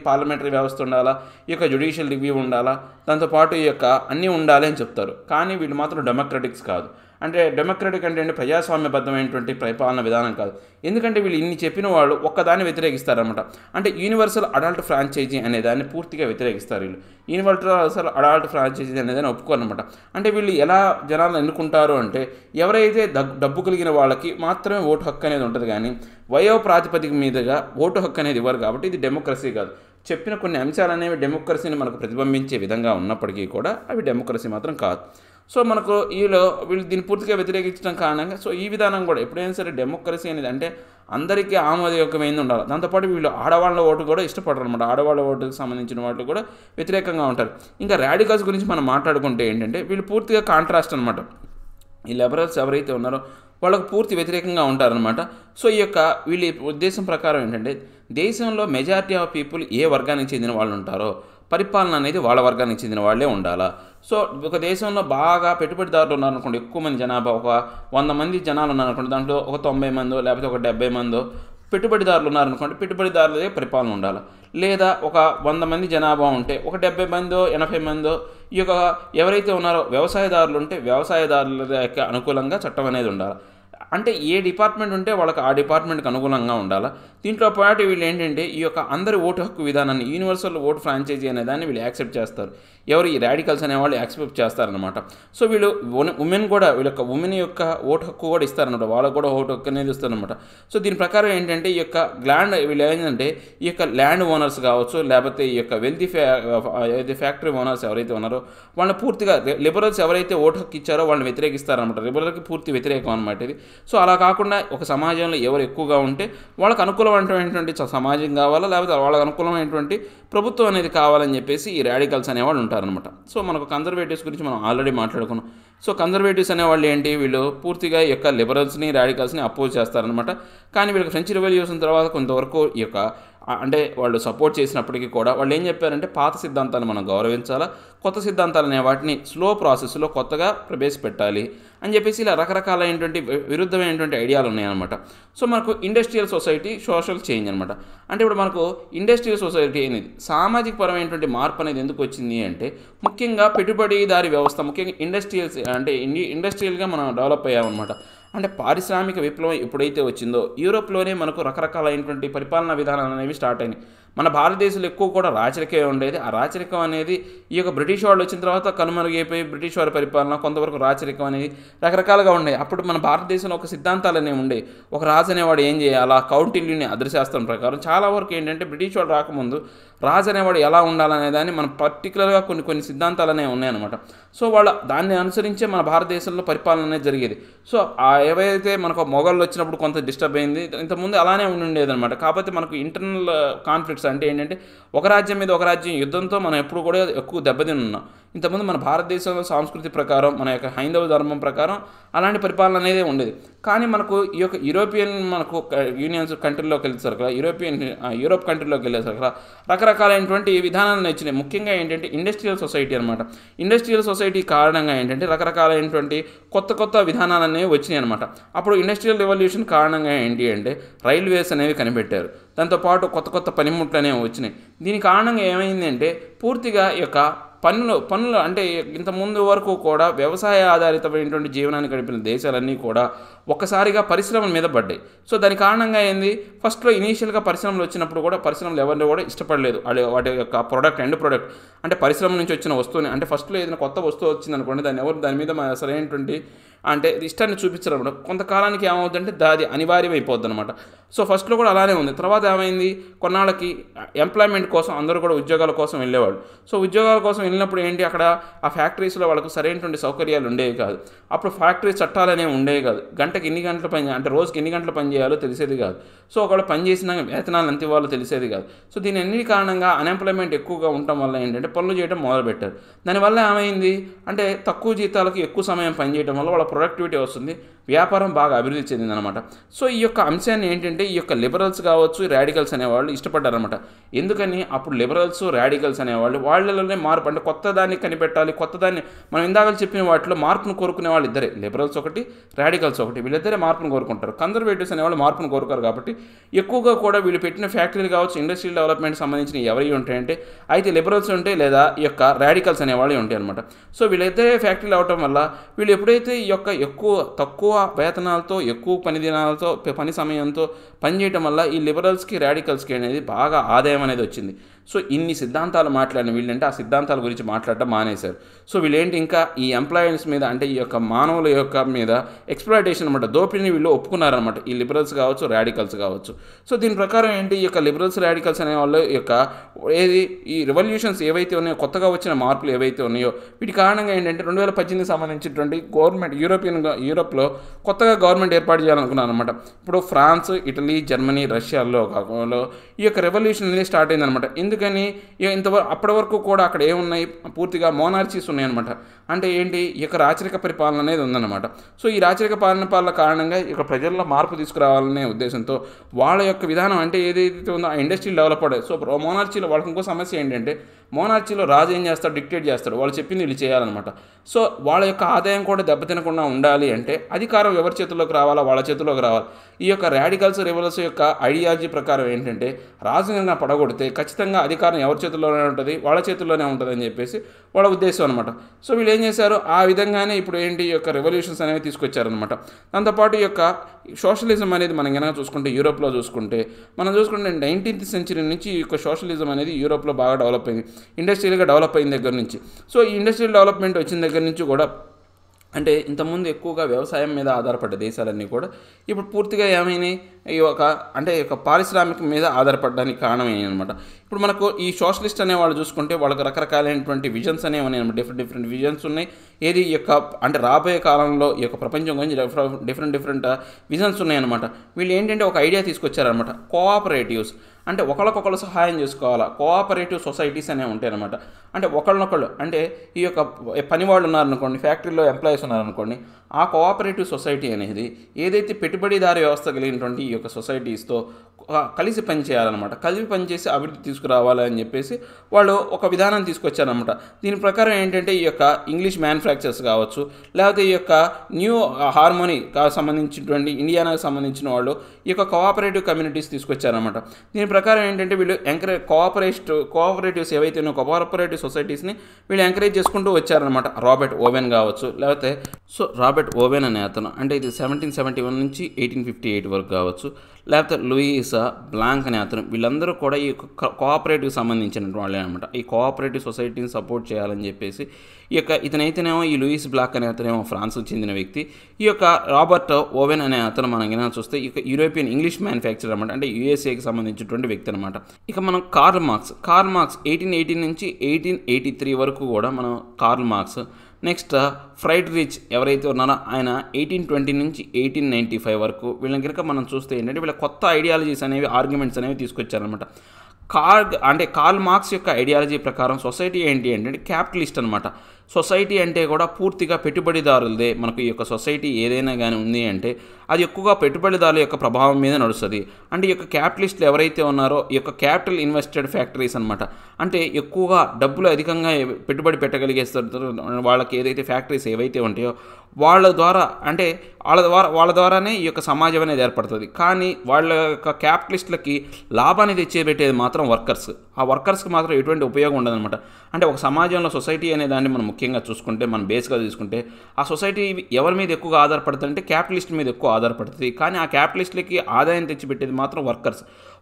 పార్లమెంటరీ వ్యవస్థ ఉండాలా, ఈ యొక్క జ్యుడిషియల్ రివ్యూ ఉండాలా, దాంతోపాటు ఈ యొక్క అన్నీ ఉండాలి అని చెప్తారు. కానీ వీళ్ళు మాత్రం డెమోక్రటిక్స్ కాదు. అంటే డెమోక్రటిక్ అంటే ప్రజాస్వామ్యబద్ధమైనటువంటి పరిపాలన విధానం కాదు. ఎందుకంటే వీళ్ళు ఇన్ని చెప్పిన వాళ్ళు ఒక్కదాన్ని వ్యతిరేకిస్తారనమాట. అంటే యూనివర్సల్ అడల్ట్ ఫ్రాంచైజీ అనే దాన్ని పూర్తిగా వ్యతిరేకిస్తారు వీళ్ళు. యూనివర్సల్ అడల్ట్ ఫ్రాంచైజీ అనేదాన్ని ఒప్పుకోరనమాట. అంటే వీళ్ళు ఎలా జనాలను ఎన్నుకుంటారు అంటే ఎవరైతే డబ్బు కలిగిన వాళ్ళకి మాత్రమే ఓటు హక్కు అనేది ఉంటుంది, కానీ వయో ప్రాతిపదిక మీదుగా ఓటు హక్కు అనేది ఇవ్వరు. కాబట్టి ఇది డెమోక్రసీ కాదు. చెప్పిన కొన్ని అంశాలు అనేవి డెమోక్రసీని మనకు ప్రతిబింబించే విధంగా ఉన్నప్పటికీ కూడా అవి డెమోక్రసీ మాత్రం కాదు. సో మనకు వీళ్ళు దీన్ని పూర్తిగా వ్యతిరేకించడం కారణంగా సో ఈ విధానం కూడా ఎప్పుడైనా సరే డెమోక్రసీ అనేది అంటే అందరికీ ఆమోదయోగ్యమైంది ఉండాలి. దాంతోపాటు వీళ్ళు ఆడవాళ్ళ ఓటు కూడా ఇష్టపడరు అనమాట. ఆడవాళ్ళ ఓటుకు సంబంధించిన వాళ్ళు కూడా వ్యతిరేకంగా ఉంటారు. ఇంకా రాడికల్స్ గురించి మనం మాట్లాడుకుంటే ఏంటంటే వీళ్ళు పూర్తిగా కాంట్రాస్ట్ అనమాట. ఈ లిబరల్స్ ఎవరైతే ఉన్నారో వాళ్ళకు పూర్తి వ్యతిరేకంగా ఉంటారనమాట. సో ఈ యొక్క వీళ్ళ ఉద్దేశం ప్రకారం ఏంటంటే దేశంలో మెజారిటీ ఆఫ్ పీపుల్ ఏ వర్గానికి చెందిన వాళ్ళు ఉంటారో పరిపాలన అనేది వాళ్ళ వర్గానికి చెందిన వాళ్ళే ఉండాలా. సో ఒక దేశంలో బాగా పెట్టుబడిదారులు ఉన్నారనుకోండి, ఎక్కువ మంది జనాభా, ఒక 100 మంది జనాలు ఉన్నారనుకోండి, దాంట్లో ఒక 90 మందో లేకపోతే ఒక 70 మందో పెట్టుబడిదారులు ఉన్నారనుకోండి, పెట్టుబడిదారులదే పరిపాలన ఉండాలి. లేదా ఒక 100 మంది జనాభా ఉంటే ఒక 70 మందో 80 మందో ఈ యొక్క ఎవరైతే ఉన్నారో వ్యవసాయదారులు ఉంటే వ్యవసాయదారుల యొక్క అనుకూలంగా చట్టం అనేది ఉండాలి. అంటే ఏ డిపార్ట్మెంట్ ఉంటే వాళ్ళకి ఆ డిపార్ట్మెంట్కి అనుకూలంగా ఉండాలి. దీంట్లో పాటు వీళ్ళు ఏంటంటే ఈ యొక్క అందరి ఓటు హక్కు విధానాన్ని, యూనివర్సల్ ఓటు ఫ్రాంచైజీ అనే దాన్ని వీళ్ళు యాక్సెప్ట్ చేస్తారు. ఎవరు ఈ రాడికల్స్ అనేవాళ్ళు యాక్సెప్ట్ చేస్తారనమాట. సో వీళ్ళు ఉమెన్ కూడా ఉమెన్ యొక్క ఓటు హక్కు కూడా ఇస్తారనమాట. వాళ్ళకు కూడా ఓటు హక్కు అనేది ఇస్తారనమాట. సో దీని ప్రకారం ఏంటంటే ఈ యొక్క వీళ్ళు ఏంటంటే ఈ యొక్క ల్యాండ్ ఓనర్స్ కావచ్చు, లేకపోతే ఈ యొక్క ఫ్యాక్టరీ ఓనర్స్ ఎవరైతే ఉన్నారో వాళ్ళని పూర్తిగా లిబరల్స్ ఎవరైతే ఓటు హక్కు ఇచ్చారో వాళ్ళని వ్యతిరేకిస్తారనమాట. లిబరల్కి పూర్తి వ్యతిరేకం అనమాట ఇది. సో అలా కాకుండా ఒక సమాజంలో ఎవరు ఎక్కువగా ఉంటే వాళ్ళకు అనుకూలమైనటువంటి సమాజం కావాలా, లేకపోతే వాళ్ళకు అనుకూలమైనటువంటి ప్రభుత్వం అనేది కావాలని చెప్పేసి ఈ రాడికల్స్ అనేవాళ్ళు ఉంటారనమాట. సో మనకు కన్జర్వేటివ్స్ గురించి మనం ఆల్రెడీ మాట్లాడుకున్నాం. సో కన్జర్వేటివ్స్ అనేవాళ్ళు ఏంటి, వీళ్ళు పూర్తిగా ఈ యొక్క లిబరల్స్ని రాడికల్స్ని అపోజ్ చేస్తారనమాట. కానీ వీళ్ళకి ఫ్రెంచ్ రెవల్యూషన్ తర్వాత కొంతవరకు ఈ యొక్క అంటే వాళ్ళు సపోర్ట్ చేసినప్పటికీ కూడా వాళ్ళు ఏం చెప్పారంటే పాత సిద్ధాంతాలను మనం గౌరవించాలా, కొత్త సిద్ధాంతాలు అనే వాటిని స్లో ప్రాసెస్లో కొత్తగా ప్రవేశపెట్టాలి అని చెప్పేసి ఇలా రకరకాలైనటువంటి విరుద్ధమైనటువంటి ఐడియాలు ఉన్నాయన్నమాట. సో మనకు ఇండస్ట్రియల్ సొసైటీ, సోషల్ చేంజ్ అనమాట. అంటే ఇప్పుడు మనకు ఇండస్ట్రియల్ సొసైటీ అనేది సామాజిక పరమైనటువంటి మార్పు అనేది ఎందుకు వచ్చింది అంటే ముఖ్యంగా పెట్టుబడిదారీ వ్యవస్థ, ముఖ్యంగా ఇండస్ట్రియల్గా మనం డెవలప్ అయ్యామన్నమాట. అంటే పారిశ్రామిక విప్లవం ఎప్పుడైతే వచ్చిందో యూరోప్లోనే మనకు రకరకాలైనటువంటి పరిపాలనా విధానాలు అనేవి స్టార్ట్ అయినాయి. మన భారతదేశంలో ఎక్కువ కూడా రాచరికమే ఉండేది. ఆ రాచరికం అనేది ఈ యొక్క బ్రిటిష్ వాళ్ళు వచ్చిన తర్వాత కనుమరుగైపోయి బ్రిటిష్ వారి పరిపాలన, కొంతవరకు రాచరికం అనేది రకరకాలుగా ఉండేవి. అప్పుడు మన భారతదేశంలో ఒక సిద్ధాంతాలు అనేవి ఉండేవి. ఒక రాజు అనేవాడు ఏం చేయాలా, కౌటిల్యుని అదృశాస్త్రం ప్రకారం చాలా వరకు ఏంటంటే బ్రిటిష్ వాళ్ళు రాకముందు రాజు అనేవాడు ఎలా ఉండాలనే దాన్ని మనం పర్టికులర్గా కొన్ని సిద్ధాంతాలు అనేవి ఉన్నాయన్నమాట. సో వాళ్ళ దాన్ని అనుసరించే మన భారతదేశంలో పరిపాలన అనేది జరిగేది. సో ఏవైతే మనకు మొఘళ్ళు వచ్చినప్పుడు కొంత డిస్టర్బ్ అయింది, ఇంతకుముందు అలానే ఉండేది అనమాట. కాకపోతే మనకు ఇంటర్నల్ కాన్ఫ్లిక్ట్స్ అంటే ఏంటంటే ఒక రాజ్యం మీద ఒక రాజ్యం యుద్ధంతో మనం ఎప్పుడు కూడా ఎక్కువ దెబ్బతిని ఉన్నాం. ఇంతకుముందు మన భారతదేశంలో సంస్కృతి ప్రకారం, మన యొక్క హైందవ ధర్మం ప్రకారం అలాంటి పరిపాలన అనేది ఉండేది. కానీ మనకు ఈ యొక్క యూరోపియన్ మనకు యూనియన్స్ కంట్రీలోకి వెళ్ళేసరికి, యూరోప్ కంట్రీలోకి వెళ్ళేసరికి రకరకాలైనటువంటి విధానాలను వచ్చినాయి. ముఖ్యంగా ఏంటంటే ఇండస్ట్రియల్ సొసైటీ అనమాట. ఇండస్ట్రియల్ సొసైటీ కారణంగా ఏంటంటే రకరకాలైనటువంటి కొత్త విధానాలు అనేవి వచ్చినాయి అనమాట. అప్పుడు ఇండస్ట్రియల్ రెవల్యూషన్ కారణంగా ఏంటి అంటే రైల్వేస్ అనేవి కనిపెట్టారు. దాంతోపాటు కొత్త పనిముట్లు అనేవి వచ్చినాయి. దీని కారణంగా ఏమైందంటే పూర్తిగా ఈ యొక్క పన్నులు అంటే ఇంతకుముందు వరకు కూడా వ్యవసాయ ఆధారితమైనటువంటి జీవనాన్ని గడిపిన దేశాలన్నీ కూడా ఒక్కసారిగా పరిశ్రమల మీద పడ్డాయి. సో దాని కారణంగా ఏంది, ఫస్ట్లో ఇనీషియల్గా పరిశ్రమలు వచ్చినప్పుడు కూడా పరిశ్రమలు ఎవరిని కూడా ఇష్టపడలేదు. వాటి యొక్క ఎండ్ ప్రోడక్ట్ అంటే పరిశ్రమ నుంచి వచ్చిన వస్తువుని, అంటే ఫస్ట్లో ఏదైనా కొత్త వస్తువు వచ్చింది అనుకోండి, దాని మీద సరైనటువంటి అంటే ఇష్టాన్ని చూపించడం అనమాట. కొంతకాలానికి ఏమవుతుందంటే అది అనివార్యమైపోద్ది అనమాట. సో ఫస్ట్లో కూడా అలానే ఉంది. తర్వాత ఏమైంది, కొన్నాళ్ళకి ఎంప్లాయ్మెంట్ కోసం అందరూ కూడా ఉద్యోగాల కోసం వెళ్ళేవాళ్ళు. సో ఉద్యోగాల కోసం వెళ్ళినప్పుడు ఏంటి, అక్కడ ఆ ఫ్యాక్టరీస్లో వాళ్ళకు సరైనటువంటి సౌకర్యాలు ఉండేవి కాదు. అప్పుడు ఫ్యాక్టరీ చట్టాలు అనేవి ఉండేవి కాదు. గంటకి ఎన్ని గంటలు అంటే రోజుకి ఎన్ని గంటలు పని చేయాలో తెలిసేది కాదు. సో ఒకవేళ పని చేసినా వేతనాలు ఎంత ఇవ్వాలో తెలిసేది కాదు. సో దీని అన్ని కారణంగా అన్ఎంప్లాయ్మెంట్ ఎక్కువగా ఉండటం వల్ల ఏంటంటే పనులు చేయడం మొదలుపెట్టారు. దానివల్ల ఏమైంది అంటే తక్కువ జీతాలకు ఎక్కువ సమయం పనిచేయడం వల్ల వాళ్ళ ప్రొడక్టివిటీ వస్తుంది, వ్యాపారం బాగా అభివృద్ధి చెందిందనమాట. సో ఈ యొక్క అంశాన్ని ఏంటంటే ఈ యొక్క లిబరల్స్ కావచ్చు, రాడికల్స్ అనేవాళ్ళు ఇష్టపడ్డారనమాట. ఎందుకని అప్పుడు లిబరల్స్, రాడికల్స్ అనేవాళ్ళు వాళ్ళలోనే మార్పు, అంటే కొత్త దాన్ని కనిపెట్టాలి, కొత్తదాన్ని మనం ఇందాక చెప్పిన వాటిలో మార్పును కోరుకునే వాళ్ళు ఇద్దరే, లిబరల్స్ ఒకటి, రాడికల్స్ ఒకటి, వీళ్ళిద్దరే మార్పును కోరుకుంటారు. కన్జర్వేటివ్స్ అనేవాళ్ళు మార్పును కోరుకోరు. కాబట్టి ఎక్కువగా కూడా వీళ్ళు పెట్టిన ఫ్యాక్టరీలు కావచ్చు, ఇండస్ట్రియల్ డెవలప్మెంట్ సంబంధించిన ఎవరి ఉంటాయంటే అయితే లిబరల్స్ ఉంటాయి లేదా ఈ యొక్క రాడికల్స్ అనేవాళ్ళు ఉంటాయి అనమాట. సో వీళ్ళిద్దరే ఫ్యాక్టరీలు అవటం వల్ల వీళ్ళు ఎప్పుడైతే ఈ యొక్క తక్కువ వేతనాలతో, ఎక్కువ పని దినాలతో, పని సమయంతో పనిచేయటం వల్ల ఈ లిబరల్స్కి, రాడికల్స్కి అనేది బాగా ఆదాయం అనేది వచ్చింది. సో ఇన్ని సిద్ధాంతాలు మాట్లాడిన వీళ్ళంటే ఆ సిద్ధాంతాల గురించి మాట్లాడటం మానేశారు. సో వీళ్ళేంటి ఇంకా ఈ ఎంప్లాయీస్ మీద, అంటే ఈ యొక్క మానవుల యొక్క మీద ఎక్స్‌ప్లాయిటేషన్ అనమాట, దోపిడీని వీళ్ళు ఒప్పుకున్నారనమాట, ఈ లిబరల్స్ కావచ్చు, రాడికల్స్ కావచ్చు. సో దీని ప్రకారం ఏంటి, ఈ యొక్క లిబరల్స్, రాడికల్స్ అనే వాళ్ళు యొక్క ఈ రెవల్యూషన్స్ ఏవైతే ఉన్నాయో, కొత్తగా వచ్చిన మార్పులు ఏవైతే ఉన్నాయో వీటి కారణంగా ఏంటంటే 2018కి సంబంధించినటువంటి గవర్నమెంట్ యూరోప్లో కొత్తగా గవర్నమెంట్ ఏర్పాటు చేయాలనుకున్నారు అనమాట. ఇప్పుడు ఫ్రాన్స్, ఇటలీ, జర్మనీ, రష్యాలో కాకుండా ఈ యొక్క రెవల్యూషన్ అనేది స్టార్ట్ అయిందనమాట. ఎందుకని అప్పటి వరకు కూడా అక్కడ ఏమున్నాయి, పూర్తిగా మోనార్చీస్ ఉన్నాయన్నమాట. అంటే ఏంటి, ఈ యొక్క రాచరిక పరిపాలన అనేది ఉందన్నమాట. సో ఈ రాచరిక పాలన కారణంగా ఇక ప్రజల్లో మార్పు తీసుకురావాలనే ఉద్దేశంతో వాళ్ళ యొక్క విధానం అంటే ఏదైతే ఉందో ఆ ఇండస్ట్రీలు డెవలప్ అయ్యాయి. సో మోనార్చీలో వాళ్ళకి ఇంకో సమస్య ఏంటంటే మోనార్చీలో రాజు ఏం చేస్తాడు, డిక్టేట్ చేస్తాడు, వాళ్ళు చెప్పింది వీళ్ళు చేయాలన్నమాట. సో వాళ్ళ యొక్క ఆదాయం కూడా దెబ్బతినకుండా ఉండాలి అంటే అధికారం ఎవరి చేతుల్లోకి రావాలా, వాళ్ళ చేతుల్లోకి రావాలి. ఈ యొక్క రాడికల్స్, రిబరల్స్ యొక్క ఐడియాలజీ ప్రకారం ఏంటంటే రాజుగా పడగొడితే ఖచ్చితంగా అధికారం ఎవరి చేతుల్లోనే ఉంటుంది, వాళ్ళ చేతుల్లోనే ఉంటుంది అని చెప్పేసి వాళ్ళ ఉద్దేశం అనమాట. సో వీళ్ళు ఏం చేశారు, ఆ విధంగానే ఇప్పుడు ఏంటి ఈ యొక్క రెవల్యూషన్స్ అనేవి తీసుకొచ్చారనమాట. దాంతోపాటు ఈ యొక్క సోషలిజం అనేది మనం కనుక చూసుకుంటే, యూరోప్లో చూసుకుంటే 19th సెంచరీ నుంచి ఈ యొక్క సోషలిజం అనేది యూరోప్లో బాగా డెవలప్ అయింది, ఇండస్ట్రియల్గా డెవలప్ అయిన దగ్గర నుంచి. సో ఈ ఇండస్ట్రియల్ డెవలప్మెంట్ వచ్చిన దగ్గర నుంచి కూడా అంటే ఇంతకుముందు ఎక్కువగా వ్యవసాయం మీద ఆధారపడ్డ దేశాలన్నీ కూడా ఇప్పుడు పూర్తిగా ఏమైనాయి, ఈ యొక్క పారిశ్రామిక మీద ఆధారపడడానికి కారణమైనవి అనమాట. ఇప్పుడు మనకు ఈ సోషలిస్ట్ అనే వాళ్ళు చూసుకుంటే వాళ్ళకి రకరకాలైనటువంటి విజన్స్ అనేవి ఉన్నాయి అనమాట, డిఫరెంట్ విజన్స్ ఉన్నాయి. ఏది ఈ యొక్క అంటే రాబోయే కాలంలో ఈ యొక్క ప్రపంచం గురించి డిఫరెంట్ విజన్స్ ఉన్నాయన్నమాట. వీళ్ళు ఏంటంటే ఒక ఐడియా తీసుకొచ్చారనమాట, కోఆపరేటివ్స్, అంటే ఒకళ్ళకొకళ్ళు సహాయం చేసుకోవాలా, కోఆపరేటివ్ సొసైటీస్ అనేవి ఉంటాయి అనమాట. అంటే ఒకళ్ళనొకళ్ళు, అంటే ఈ యొక్క పని వాళ్ళు ఉన్నారనుకోండి, ఫ్యాక్టరీలో ఎంప్లాయీస్ ఉన్నారనుకోండి, ఆ కోఆపరేటివ్ సొసైటీ అనేది ఏదైతే పెట్టుబడిదారీ వ్యవస్థ కలిగినటువంటి ఈ యొక్క సొసైటీస్తో కలిసి పనిచేయాలన్నమాట. కలిసి పనిచేసి అభివృద్ధి తీసుకురావాలని చెప్పేసి వాళ్ళు ఒక విధానం తీసుకొచ్చారనమాట. దీని ప్రకారం ఏంటంటే ఈ యొక్క ఇంగ్లీష్ మ్యానుఫ్యాక్చర్స్ కావచ్చు, లేకపోతే ఈ యొక్క న్యూ హార్మోనీ సంబంధించినటువంటి ఇండియానాకు సంబంధించిన వాళ్ళు ఈ యొక్క కోఆపరేటివ్ కమ్యూనిటీస్ తీసుకొచ్చారనమాట. దీని ప్రకారం ఏంటంటే వీళ్ళు కోఆపరేటివ్స్ ఏవైతే ఉన్నాయో కోఆపరేటివ్ సొసైటీస్ని వీళ్ళు ఎంకరేజ్ చేసుకుంటూ వచ్చారనమాట. రాబర్ట్ ఓవెన్ కావచ్చు, లేకపోతే రాబర్ట్ ఓవెన్ అనే అతను, అంటే ఇది 1771 నుంచి 1858 వరకు కావచ్చు, లేకపోతే లూయిస్ బ్లాంక్ అనే అతను, వీళ్ళందరూ కూడా ఈ కోఆపరేటివ్ సంబంధించిన వాళ్ళే అనమాట. ఈ కోఆపరేటివ్ సొసైటీని సపోర్ట్ చేయాలని చెప్పేసి ఈ యొక్క ఇతనైతేనేమో ఈ లూయిస్ బ్లాక్ అనే అతనేమో ఫ్రాన్స్కు చెందిన వ్యక్తి. ఈ యొక్క రాబర్ట్ ఓవెన్ అనే అతను మనం ఏమైనా చూస్తే ఈ యూరోపియన్ ఇంగ్లీష్ మ్యానుఫ్యాక్చర్ అనమాట, అంటే యూఎస్ఏకి సంబంధించినటువంటి వ్యక్తి అనమాట. ఇక మనం కార్ల్ మార్క్స్ 1818 నుంచి 1883 వరకు కూడా మనం కార్ల్ మార్క్స్, నెక్స్ట్ ఫ్రైడ్రిచ్ ఎవరైతే ఉన్నారో ఆయన 1820 నుంచి 1895 వరకు, వీళ్ళని కనుక మనం చూస్తే ఏంటంటే వీళ్ళ కొత్త ఐడియాలజీస్ అనేవి, ఆర్గ్యుమెంట్స్ అనేవి తీసుకొచ్చారనమాట. కార్ల్ మార్క్స్ యొక్క ఐడియాలజీ ప్రకారం సొసైటీ ఏంటి అంటే క్యాపిటలిస్ట్ అనమాట. సొసైటీ అంటే కూడా పూర్తిగా పెట్టుబడిదారులదే. మనకు ఈ యొక్క సొసైటీ ఏదైనా కానీ ఉంది అంటే అది ఎక్కువగా పెట్టుబడిదారుల యొక్క ప్రభావం మీద నడుస్తుంది. అంటే ఈ యొక్క క్యాపిటలిస్టులు ఎవరైతే ఉన్నారో ఈ యొక్క క్యాపిటల్ ఇన్వెస్టెడ్ ఫ్యాక్టరీస్ అనమాట, అంటే ఎక్కువగా డబ్బులు అధికంగా పెట్టుబడి పెట్టగలిగేస్తారు వాళ్ళకి ఏదైతే ఫ్యాక్టరీస్ ఏవైతే ఉంటాయో వాళ్ళ ద్వారానే ఈ యొక్క సమాజం అనేది ఏర్పడుతుంది. కానీ వాళ్ళ యొక్క క్యాపిటలిస్టులకి లాభాన్ని తెచ్చేబెట్టేది మాత్రం వర్కర్స్. ఆ వర్కర్స్కి మాత్రం ఎటువంటి ఉపయోగం ఉండదన్నమాట. అంటే ఒక సమాజంలో సొసైటీ అనే దాన్ని మనం ముఖ్యంగా చూసుకుంటే, మనం బేస్గా తీసుకుంటే ఆ సొసైటీ ఎవరి మీద ఎక్కువగా ఆధారపడుతుంది అంటే క్యాపిటలిస్ట్ మీద ఎక్కువ ఆధారపడుతుంది. కానీ ఆ క్యాపిటలిస్టులకి ఆదాయం తెచ్చిపెట్టేది మాత్రం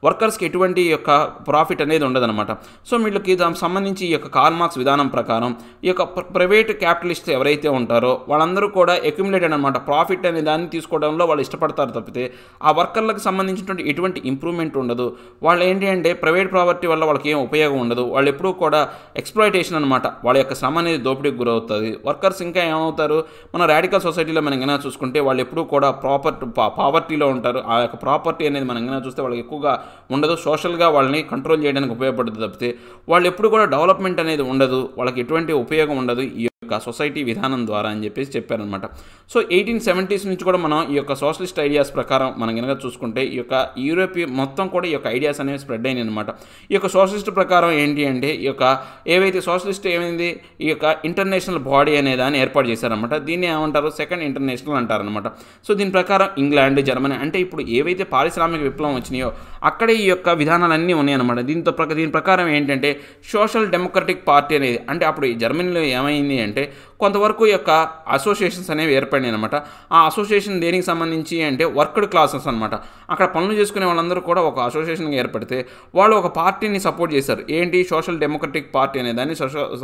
వర్కర్స్కి ఎటువంటి యొక్క ప్రాఫిట్ అనేది ఉండదన్నమాట. సో వీళ్ళకి దానికి సంబంధించి ఈ యొక్క కార్ల్ మార్క్స్ విధానం ప్రకారం ఈ యొక్క ప్రైవేట్ క్యాపిటలిస్ట్ ఎవరైతే ఉంటారో వాళ్ళందరూ కూడా అక్యుములేటెడ్ అనమాట. ప్రాఫిట్ అనే దాన్ని తీసుకోవడంలో వాళ్ళు ఇష్టపడతారు తప్పితే ఆ వర్కర్లకు సంబంధించినటువంటి ఎటువంటి ఇంప్రూవ్మెంట్ ఉండదు. వాళ్ళు ఏంటి అంటే ప్రైవేట్ ప్రాపర్టీ వల్ల వాళ్ళకి ఏం ఉపయోగం ఉండదు. వాళ్ళు ఎప్పుడూ కూడా ఎక్స్ప్లాయిటేషన్ అనమాట. వాళ్ళ యొక్క శ్రమ అనేది దోపిడీకి గురవుతుంది. వర్కర్స్ ఇంకా ఏమవుతారు, మన రాడికల్ సొసైటీలో మనం ఏమైనా చూసుకుంటే వాళ్ళు ఎప్పుడూ కూడా పావర్టీలో ఉంటారు. ఆ యొక్క ప్రాపర్టీ అనేది మనం ఏమైనా చూస్తే వాళ్ళకి ఎక్కువగా ఉండదు. సోషల్గా వాళ్ళని కంట్రోల్ చేయడానికి ఉపయోగపడుతుంది తప్పితే వాళ్ళు ఎప్పుడు కూడా డెవలప్మెంట్ అనేది ఉండదు, వాళ్ళకి ఎటువంటి ఉపయోగం ఉండదు ఈ యొక్క సొసైటీ విధానం ద్వారా అని చెప్పేసి చెప్పారనమాట. సో 1870s నుంచి కూడా మనం ఈ యొక్క సోషలిస్ట్ ఐడియాస్ ప్రకారం మనం కనుక చూసుకుంటే ఈ యొక్క యూరోప్ మొత్తం కూడా ఈ యొక్క ఐడియాస్ అనేవి స్ప్రెడ్ అయినాయి అనమాట. ఈ యొక్క సోషలిస్ట్ ప్రకారం ఏంటి అంటే ఈ యొక్క ఏవైతే సోషలిస్ట్ ఏమైంది ఈ యొక్క ఇంటర్నేషనల్ బాడీ అనే దాన్ని ఏర్పాటు చేశారనమాట. దీన్ని ఏమంటారు, సెకండ్ ఇంటర్నేషనల్ అంటారనమాట. సో దీని ప్రకారం ఇంగ్లాండ్, జర్మనీ అంటే ఇప్పుడు ఏవైతే పారిశ్రామిక విప్లవం వచ్చినాయో అక్కడే ఈ యొక్క విధానాలన్నీ ఉన్నాయన్నమాట. దీని ప్రకారం ఏంటంటే సోషల్ డెమోక్రటిక్ పార్టీ అనేది, అంటే అప్పుడు ఈ జర్మనీలో ఏమైంది అంటే కొంతవరకు ఈ యొక్క అసోసియేషన్స్ అనేవి ఏర్పడినాయి అనమాట. ఆ అసోసియేషన్ దేనికి సంబంధించి అంటే వర్క్డ్ క్లాసెస్ అనమాట. అక్కడ పనులు చేసుకునే వాళ్ళందరూ కూడా ఒక అసోసియేషన్గా ఏర్పడితే వాళ్ళు ఒక పార్టీని సపోర్ట్ చేశారు. ఏంటి, సోషల్ డెమోక్రటిక్ పార్టీ అనే దాన్ని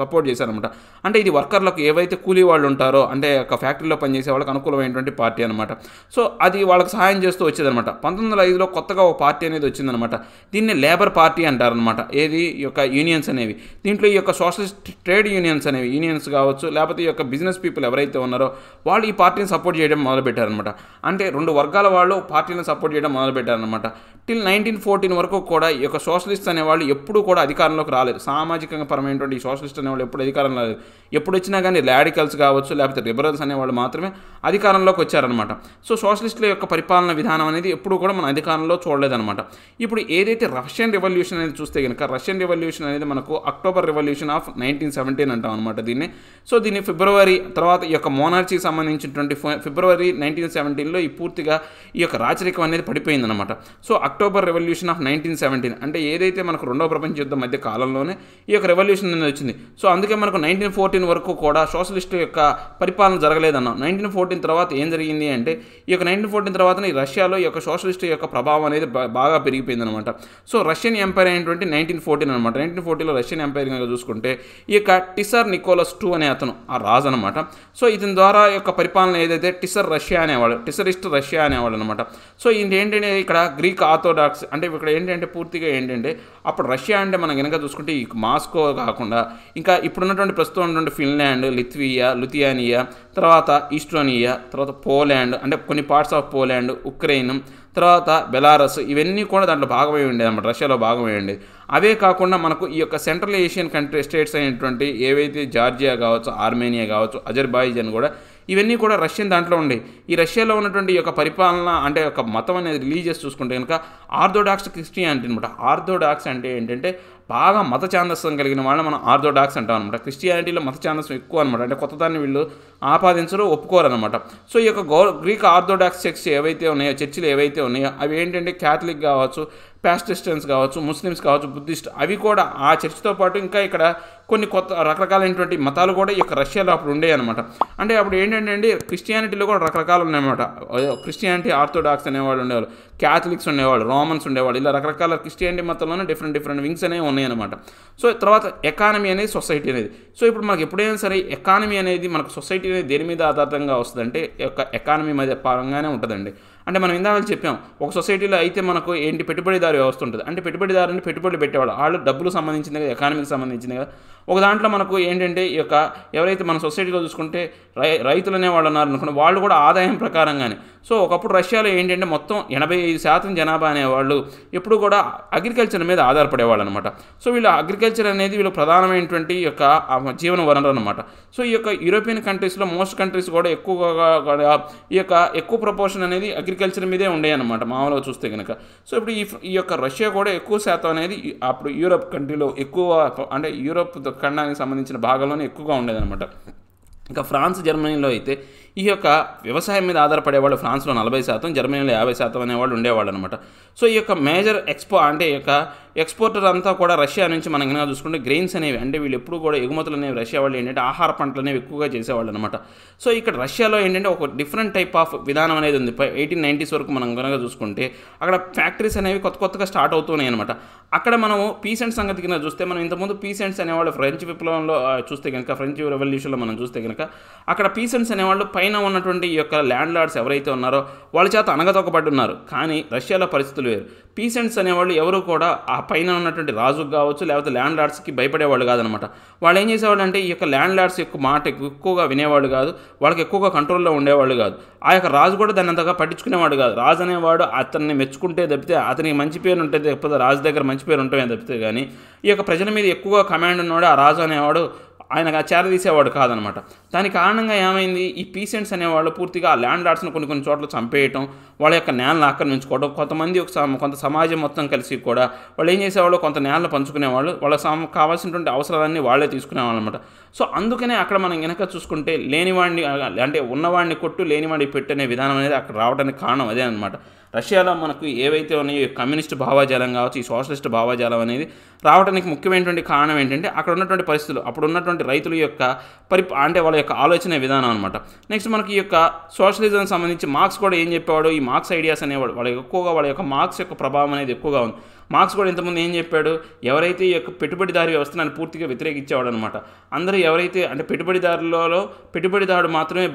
సపోర్ట్ చేశారనమాట. అంటే ఇది వర్కర్లకు ఏవైతే కూలీ వాళ్ళు ఉంటారో అంటే ఒక ఫ్యాక్టరీలో పనిచేసే వాళ్ళకి అనుకూలమైనటువంటి పార్టీ అనమాట. సో అది వాళ్ళకి సహాయం చేస్తూ వచ్చేదనమాట. 1905లో కొత్తగా ఒక పార్టీ అనేది వచ్చిందనమాట. దీన్ని లేబర్ పార్టీ అంటారనమాట. ఏది, ఈ యొక్క యూనియన్స్ అనేవి. దీంట్లో ఈ యొక్క సోషలిస్ట్ ట్రేడ్ యూనియన్స్ అనేవి, యూనియన్స్ కావచ్చు లేకపోతే ఈ యొక్క బిజినెస్ పీపుల్ ఎవరైతే ఉన్నారో వాళ్ళు ఈ పార్టీని సపోర్ట్ చేయడం మొదలుపెట్టారనమాట. అంటే రెండు వర్గాల వాళ్ళు పార్టీని సపోర్ట్ చేయడం మొదలుపెట్టారనమాట. టిల్ 1914 వరకు కూడా ఈ యొక్క సోషలిస్ట్ అనేవాళ్ళు ఎప్పుడూ కూడా అధికారంలోకి రాలేదు. సామాజికంగా పరమైనటువంటి ఈ సోషలిస్ట్ అనేవాళ్ళు ఎప్పుడు అధికారంలో రాలేదు. ఎప్పుడు వచ్చినా కానీ రాడికల్స్ కావచ్చు లేకపోతే లిబరల్స్ అనేవాళ్ళు మాత్రమే అధికారంలోకి వచ్చారనమాట. సో సోషలిస్టుల యొక్క పరిపాలన విధానం అనేది ఎప్పుడు కూడా మన అధికారంలో చూడలేదన్నమాట. ఇప్పుడు ఏదైతే రష్యన్ రెవల్యూషన్ అనేది చూస్తే కనుక రష్యన్ రెవల్యూషన్ అనేది మనకు అక్టోబర్ రెవల్యూషన్ ఆఫ్ 1917 అంటాం అనమాట దీన్ని. సో దీన్ని ఫిబ్రవరి తర్వాత ఈ యొక్క మోనార్చీకి సంబంధించినటువంటి ఫిబ్రవరి 1917లో ఈ పూర్తిగా ఈ యొక్క రాచరికం అనేది పడిపోయిందనమాట. సో అక్టోబర్ రెవల్యూషన్ ఆఫ్ 1917 అంటే ఏదైతే మనకు రెండవ ప్రపంచ యుద్ధం మధ్య కాలంలోనే ఈ యొక్క రెవల్యూషన్ అనేది వచ్చింది. సో అందుకే మనకు 1914 వరకు కూడా సోషలిస్ట్ యొక్క పరిపాలన జరగలేదన్నాం. 1914 తర్వాత ఏం జరిగింది అంటే ఈ యొక్క 1914 తర్వాత ఈ రష్యాలో ఈ యొక్క సోషలిస్ట్ యొక్క ప్రభావం అనేది బాగా పెరిగిపోయిందనమాట. సో రష్యన్ ఎంపైర్ అయినటువంటి 1914 అనమాట. 1914లో రష్యన్ ఎంపైర్ కనుక చూసుకుంటే ఈ యొక్క టిసర్ నికోలస్ II అనే అతను ఆ రాజు అనమాట. సో ఇతని ద్వారా యొక్క పరిపాలన ఏదైతే టిసరిస్ట్ రష్యా అనేవాళ్ళు అనమాట. సో ఇది ఏంటంటే ఇక్కడ గ్రీక్ ఆర్థోడాక్స్ అంటే ఇక్కడ ఏంటంటే పూర్తిగా ఏంటంటే అప్పుడు రష్యా అంటే మనం కనుక చూసుకుంటే ఈ మాస్కో కాకుండా ఇంకా ఇప్పుడున్నటువంటి ప్రస్తుతం ఉన్నటువంటి ఫిన్లాండ్, లిథుయానియా, తర్వాత ఈస్టోనియా, తర్వాత పోలాండ్ అంటే కొన్ని పార్ట్స్ ఆఫ్ పోలాండ్, ఉక్రెయిన్, తర్వాత బెలారస్ ఇవన్నీ కూడా దాంట్లో భాగమై ఉండేది అన్నమాట. రష్యాలో భాగమై ఉండేది. అవే కాకుండా మనకు ఈ యొక్క సెంట్రల్ ఏషియన్ స్టేట్స్ అయినటువంటి ఏవైతే జార్జియా కావచ్చు, ఆర్మేనియా కావచ్చు, అజర్బైజాన్ కూడా ఇవన్నీ కూడా రష్యన్ దాంట్లో ఉండే. ఈ రష్యాలో ఉన్నటువంటి ఈ యొక్క పరిపాలన అంటే ఒక మతం అనేది రిలీజియస్ చూసుకుంటే కనుక ఆర్థోడాక్స్ క్రిస్టియానిటీ అనమాట. ఆర్థోడాక్స్ అంటే ఏంటంటే బాగా మత ఛాందస్యం కలిగిన వాళ్ళని మనం ఆర్థోడాక్స్ అంటాం అనమాట. క్రిస్టియానిటీలో మత ఛాందస్యం ఎక్కువ అనమాట. అంటే కొత్తదాన్ని వీళ్ళు ఆపాదించరు, ఒప్పుకోరనమాట. సో ఈ యొక్క గ్రీక్ ఆర్థోడాక్స్ చర్చిలు ఏవైతే ఉన్నాయో అవి ఏంటంటే క్యాథలిక్ కావచ్చు, పాస్టిస్టన్స్ కావచ్చు, ముస్లిమ్స్ కావచ్చు, బుద్ధిస్ట్, అవి కూడా ఆ చర్చ్తో పాటు ఇంకా ఇక్కడ కొన్ని కొత్త రకరకాలైనటువంటి మతాలు కూడా ఈ యొక్క రష్యాలో అప్పుడు ఉండేవి అనమాట. అంటే అప్పుడు ఏంటంటే అండి క్రిస్టియానిటీలో కూడా రకరకాలు ఉన్నాయన్నమాట. క్రిస్టియానిటీ ఆర్థోడాక్స్ అనేవాళ్ళు ఉండేవాళ్ళు, క్యాథలిక్స్ ఉండేవాళ్ళు, రోమన్స్ ఉండేవాళ్ళు, ఇలా రకరకాల క్రిస్టియానిటీ మతంలోనే డిఫరెంట్ వింగ్స్ అనేవి ఉన్నాయన్నమాట. సో తర్వాత ఎకానమీ అనేది సొసైటీ అనేది. సో ఇప్పుడు మనకు ఎప్పుడైనా సరే ఎకానమీ అనేది మనకు సొసైటీ అనేది దేని మీద ఆధారంగా వస్తుందంటే యొక్క ఎకానమీ మీద పరంగానే ఉంటుందండి. అంటే మనం ఇందాక చెప్పాం ఒక సొసైటీలో అయితే మనకు ఏంటి పెట్టుబడిదారు వ్యవస్థ ఉంటుంది. అంటే పెట్టుబడిదారుని పెట్టుబడులు పెట్టేవాళ్ళు వాళ్ళు డబ్బులు సంబంధించింది కదా, ఎకానమీకి సంబంధించింది కదా. ఒక దాంట్లో మనకు ఏంటంటే ఈ యొక్క ఎవరైతే మన సొసైటీలో చూసుకుంటే రైతులు అనేవాళ్ళు ఉన్నారు అనుకోండి, వాళ్ళు కూడా ఆదాయం ప్రకారంగానే. సో ఒకప్పుడు రష్యాలో ఏంటంటే మొత్తం 85% జనాభా అనేవాళ్ళు ఎప్పుడు కూడా అగ్రికల్చర్ మీద ఆధారపడేవాళ్ళు అనమాట. సో వీళ్ళు అగ్రికల్చర్ అనేది వీళ్ళు ప్రధానమైనటువంటి యొక్క జీవన వనరు అనమాట. సో ఈ యొక్క యూరోపియన్ కంట్రీస్లో మోస్ట్ కంట్రీస్ కూడా ఎక్కువగా ఈ యొక్క ఎక్కువ ప్రపోర్షన్ అనేది అగ్రికల్చర్ మీదే ఉండేయన్నమాట మామూలుగా చూస్తే కనుక. సో ఇప్పుడు ఈ యొక్క రష్యా కూడా ఎక్కువ శాతం అనేది అప్పుడు యూరోప్ కంట్రీలో ఎక్కువ, అంటే యూరోప్ ఖండానికి సంబంధించిన భాగంలోనే ఎక్కువగా ఉండేదన్నమాట. ఇంకా ఫ్రాన్స్, జర్మనీలో అయితే ఈ యొక్క వ్యవసాయం మీద ఆధారపడేవాళ్ళు ఫ్రాన్స్లో 40%, జర్మనీలో 50% అనేవాళ్ళు ఉండేవాళ్ళు అనమాట. సో ఈ యొక్క మేజర్ అంటే ఈ యొక్క ఎక్స్పోర్టర్ అంతా కూడా రష్యా నుంచి మనం కనుక చూసుకుంటే గ్రెయిన్స్ అనేవి, అంటే వీళ్ళు ఎప్పుడు కూడా ఎగుమతులు అనేవి రష్యా వాళ్ళు ఏంటంటే ఆహార పంటలు అనేవి ఎక్కువగా చేసేవాళ్ళు అనమాట. సో ఇక్కడ రష్యాలో ఏంటంటే ఒక డిఫరెంట్ టైప్ ఆఫ్ విధానం అనేది ఉంది. 1890s వరకు మనం కనుక చూసుకుంటే అక్కడ ఫ్యాక్టరీస్ అనేవి కొత్తగా స్టార్ట్ అవుతున్నాయి అనమాట. అక్కడ మనము పీసెంట్స్ సంగతి కింద చూస్తే మనం ఇంతకుముందు పీసెంట్స్ అనేవాళ్ళు ఫ్రెంచ్ విప్లవంలో చూస్తే కనుక, ఫ్రెంచ్ రెవల్యూషన్లో మనం చూస్తే కనుక అక్కడ పీసెంట్స్ అనేవాళ్ళు పైన ఉన్నటువంటి ఈ యొక్క ల్యాండ్ లార్డ్స్ ఎవరైతే ఉన్నారో వాళ్ళ చేత అనగదొక్కబడి ఉన్నారు. కానీ రష్యాలో పరిస్థితులు వేరు. పీసెంట్స్ అనేవాళ్ళు ఎవరు కూడా ఆ పైన ఉన్నటువంటి రాజుకు కావచ్చు లేకపోతే ల్యాండ్ లార్డ్స్కి భయపడేవాళ్ళు కాదనమాట. వాళ్ళు ఏం చేసేవాళ్ళు అంటే ఈ యొక్క ల్యాండ్ లార్డ్స్ యొక్క మాట ఎక్కువగా వినేవాళ్ళు కాదు, వాళ్ళకి ఎక్కువగా కంట్రోల్లో ఉండేవాళ్ళు కాదు. ఆ యొక్క రాజు కూడా దాన్ని అంతగా పట్టించుకునేవాడు కాదు. రాజు అనేవాడు అతన్ని మెచ్చుకుంటే తప్పితే, అతనికి మంచి పేరు ఉంటే తప్పితే, రాజు దగ్గర మంచి పేరు ఉంటే తప్పితే కానీ ఈ యొక్క ప్రజల మీద ఎక్కువగా కమాండ్ ఉన్నవాడు ఆ రాజు అనేవాడు ఆయనకు చేరదీసేవాడు కాదనమాట. దానికి కారణంగా ఏమైంది, ఈ పీసెంట్స్ అనేవాళ్ళు పూర్తిగా ఆ ల్యాండ్ లార్డ్స్ని కొన్ని చోట్ల చంపేయటం, వాళ్ళ యొక్క నేలను ఆక్రమించుకోవడం, కొంతమంది కొంత సమాజం మొత్తం కలిసి కూడా వాళ్ళు ఏం చేసేవాళ్ళు, కొంత నేలను పంచుకునేవాళ్ళు, వాళ్ళకి కావాల్సినటువంటి అవసరాలన్నీ వాళ్ళే తీసుకునేవాళ్ళు అనమాట. సో అందుకనే అక్కడ మనం వెనక చూసుకుంటే లేనివాడిని అంటే ఉన్నవాడిని కొట్టు లేనివాడిని పెట్టనే విధానం అనేది అక్కడ రావడానికి కారణం అదే అనమాట. రష్యాలో మనకు ఏవైతే ఉన్నాయో కమ్యూనిస్ట్ భావజాలం కావచ్చు, ఈ సోషలిస్ట్ భావజాలం అనేది రావడానికి ముఖ్యమైనటువంటి కారణం ఏంటంటే అక్కడ ఉన్నటువంటి పరిస్థితులు, అప్పుడు ఉన్నటువంటి రైతుల యొక్క అంటే వాళ్ళ యొక్క ఆలోచన విధానం అనమాట. నెక్స్ట్ మనకి ఈ యొక్క సోషలిజం సంబంధించి మార్క్స్ కూడా ఏం చెప్పేవాడు, ఈ మార్క్స్ ఐడియాస్ అనేవాడు వాళ్ళ యొక్క మార్క్స్ యొక్క ప్రభావం అనేది ఎక్కువగా ఉంది. మార్క్స్ కూడా ఇంతకుముందు ఏం చెప్పాడు, ఎవరైతే ఈ యొక్క పెట్టుబడిదారి వ్యవస్థను పూర్తిగా వ్యతిరేకించేవాడు అనమాట. అందరూ ఎవరైతే అంటే పెట్టుబడిదారుడు మాత్రమే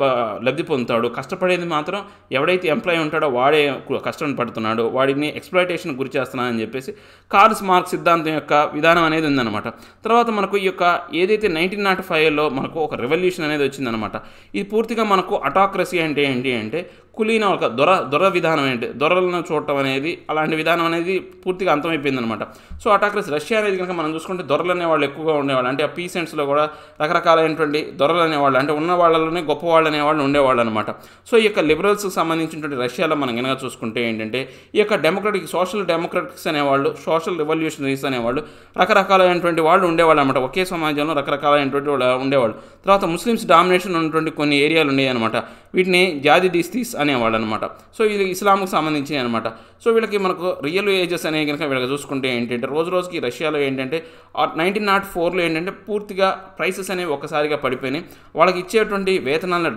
లబ్ధి పొందుతాడు, కష్టపడేది మాత్రం ఎవడైతే ఎంప్లాయీ ఉంటాడో వాడే కష్టం పడుతున్నాడు, వాడిని ఎక్స్‌ప్లాయిటేషన్‌కి గురి చేస్తున్నాడని చెప్పేసి కార్ల్ మార్క్స్ సిద్ధాంతం యొక్క విధానం అనేది ఉందన్నమాట. తర్వాత మనకు ఈ యొక్క ఏదైతే 1905లో మనకు ఒక రెవల్యూషన్ అనేది వచ్చిందనమాట. ఇది పూర్తిగా మనకు అటాక్రసీ అంటే ఏంటి అంటే కులీన ఒక దొర విధానం ఏంటి, దొరలను చూడటం అనేది అలాంటి విధానం అనేది పూర్తిగా అంతమైపోయిందనమాట. సో అటాక్రసీ రష్యా అనేది కనుక మనం చూసుకుంటే దొరలు అనేవాళ్ళు ఎక్కువగా ఉండేవాళ్ళు. అంటే ఆ పీసెంట్స్లో కూడా రకరకాలైనటువంటి దొరలు అనేవాళ్ళు, అంటే ఉన్న వాళ్ళలోనే గొప్పవాళ్ళు అనేవాళ్ళు ఉండేవాళ్ళు అనమాట. సో ఈ యొక్క లిబరల్స్కి సంబంధించినటువంటి రష్యాలో మనం కనుక చూసుకుంటే ఏంటంటే ఈ యొక్క సోషల్ డెమోక్రటిక్స్ అనేవాళ్ళు, సోషల్ రెవల్యూషనరీస్ అనేవాళ్ళు రకరకాలైనటువంటి వాళ్ళు ఉండేవాళ్ళు అనమాట. ఒకే సమాజంలో రకరకాలైనటువంటి వాళ్ళు ఉండేవాళ్ళు. తర్వాత ముస్లిమ్స్ డామినేషన్ ఉన్నటువంటి కొన్ని ఏరియాలు ఉండేవి అనమాట. వీటిని జాదిదిస్తీస్ అనేవాళ్ళు అనమాట. సో ఇది ఇస్లాంకు సంబంధించి అనమాట. సో వీళ్ళకి మనకు రియల్ ఏజెస్ అనేవి కనుక వీళ్ళకి చూసుకుంటే ఏంటంటే రోజుకి రష్యాలో ఏంటంటే 1904లో ఏంటంటే పూర్తిగా ప్రైసెస్ అనేవి ఒక్కసారిగా పడిపోయినాయి. వాళ్ళకి ఇచ్చేటువంటి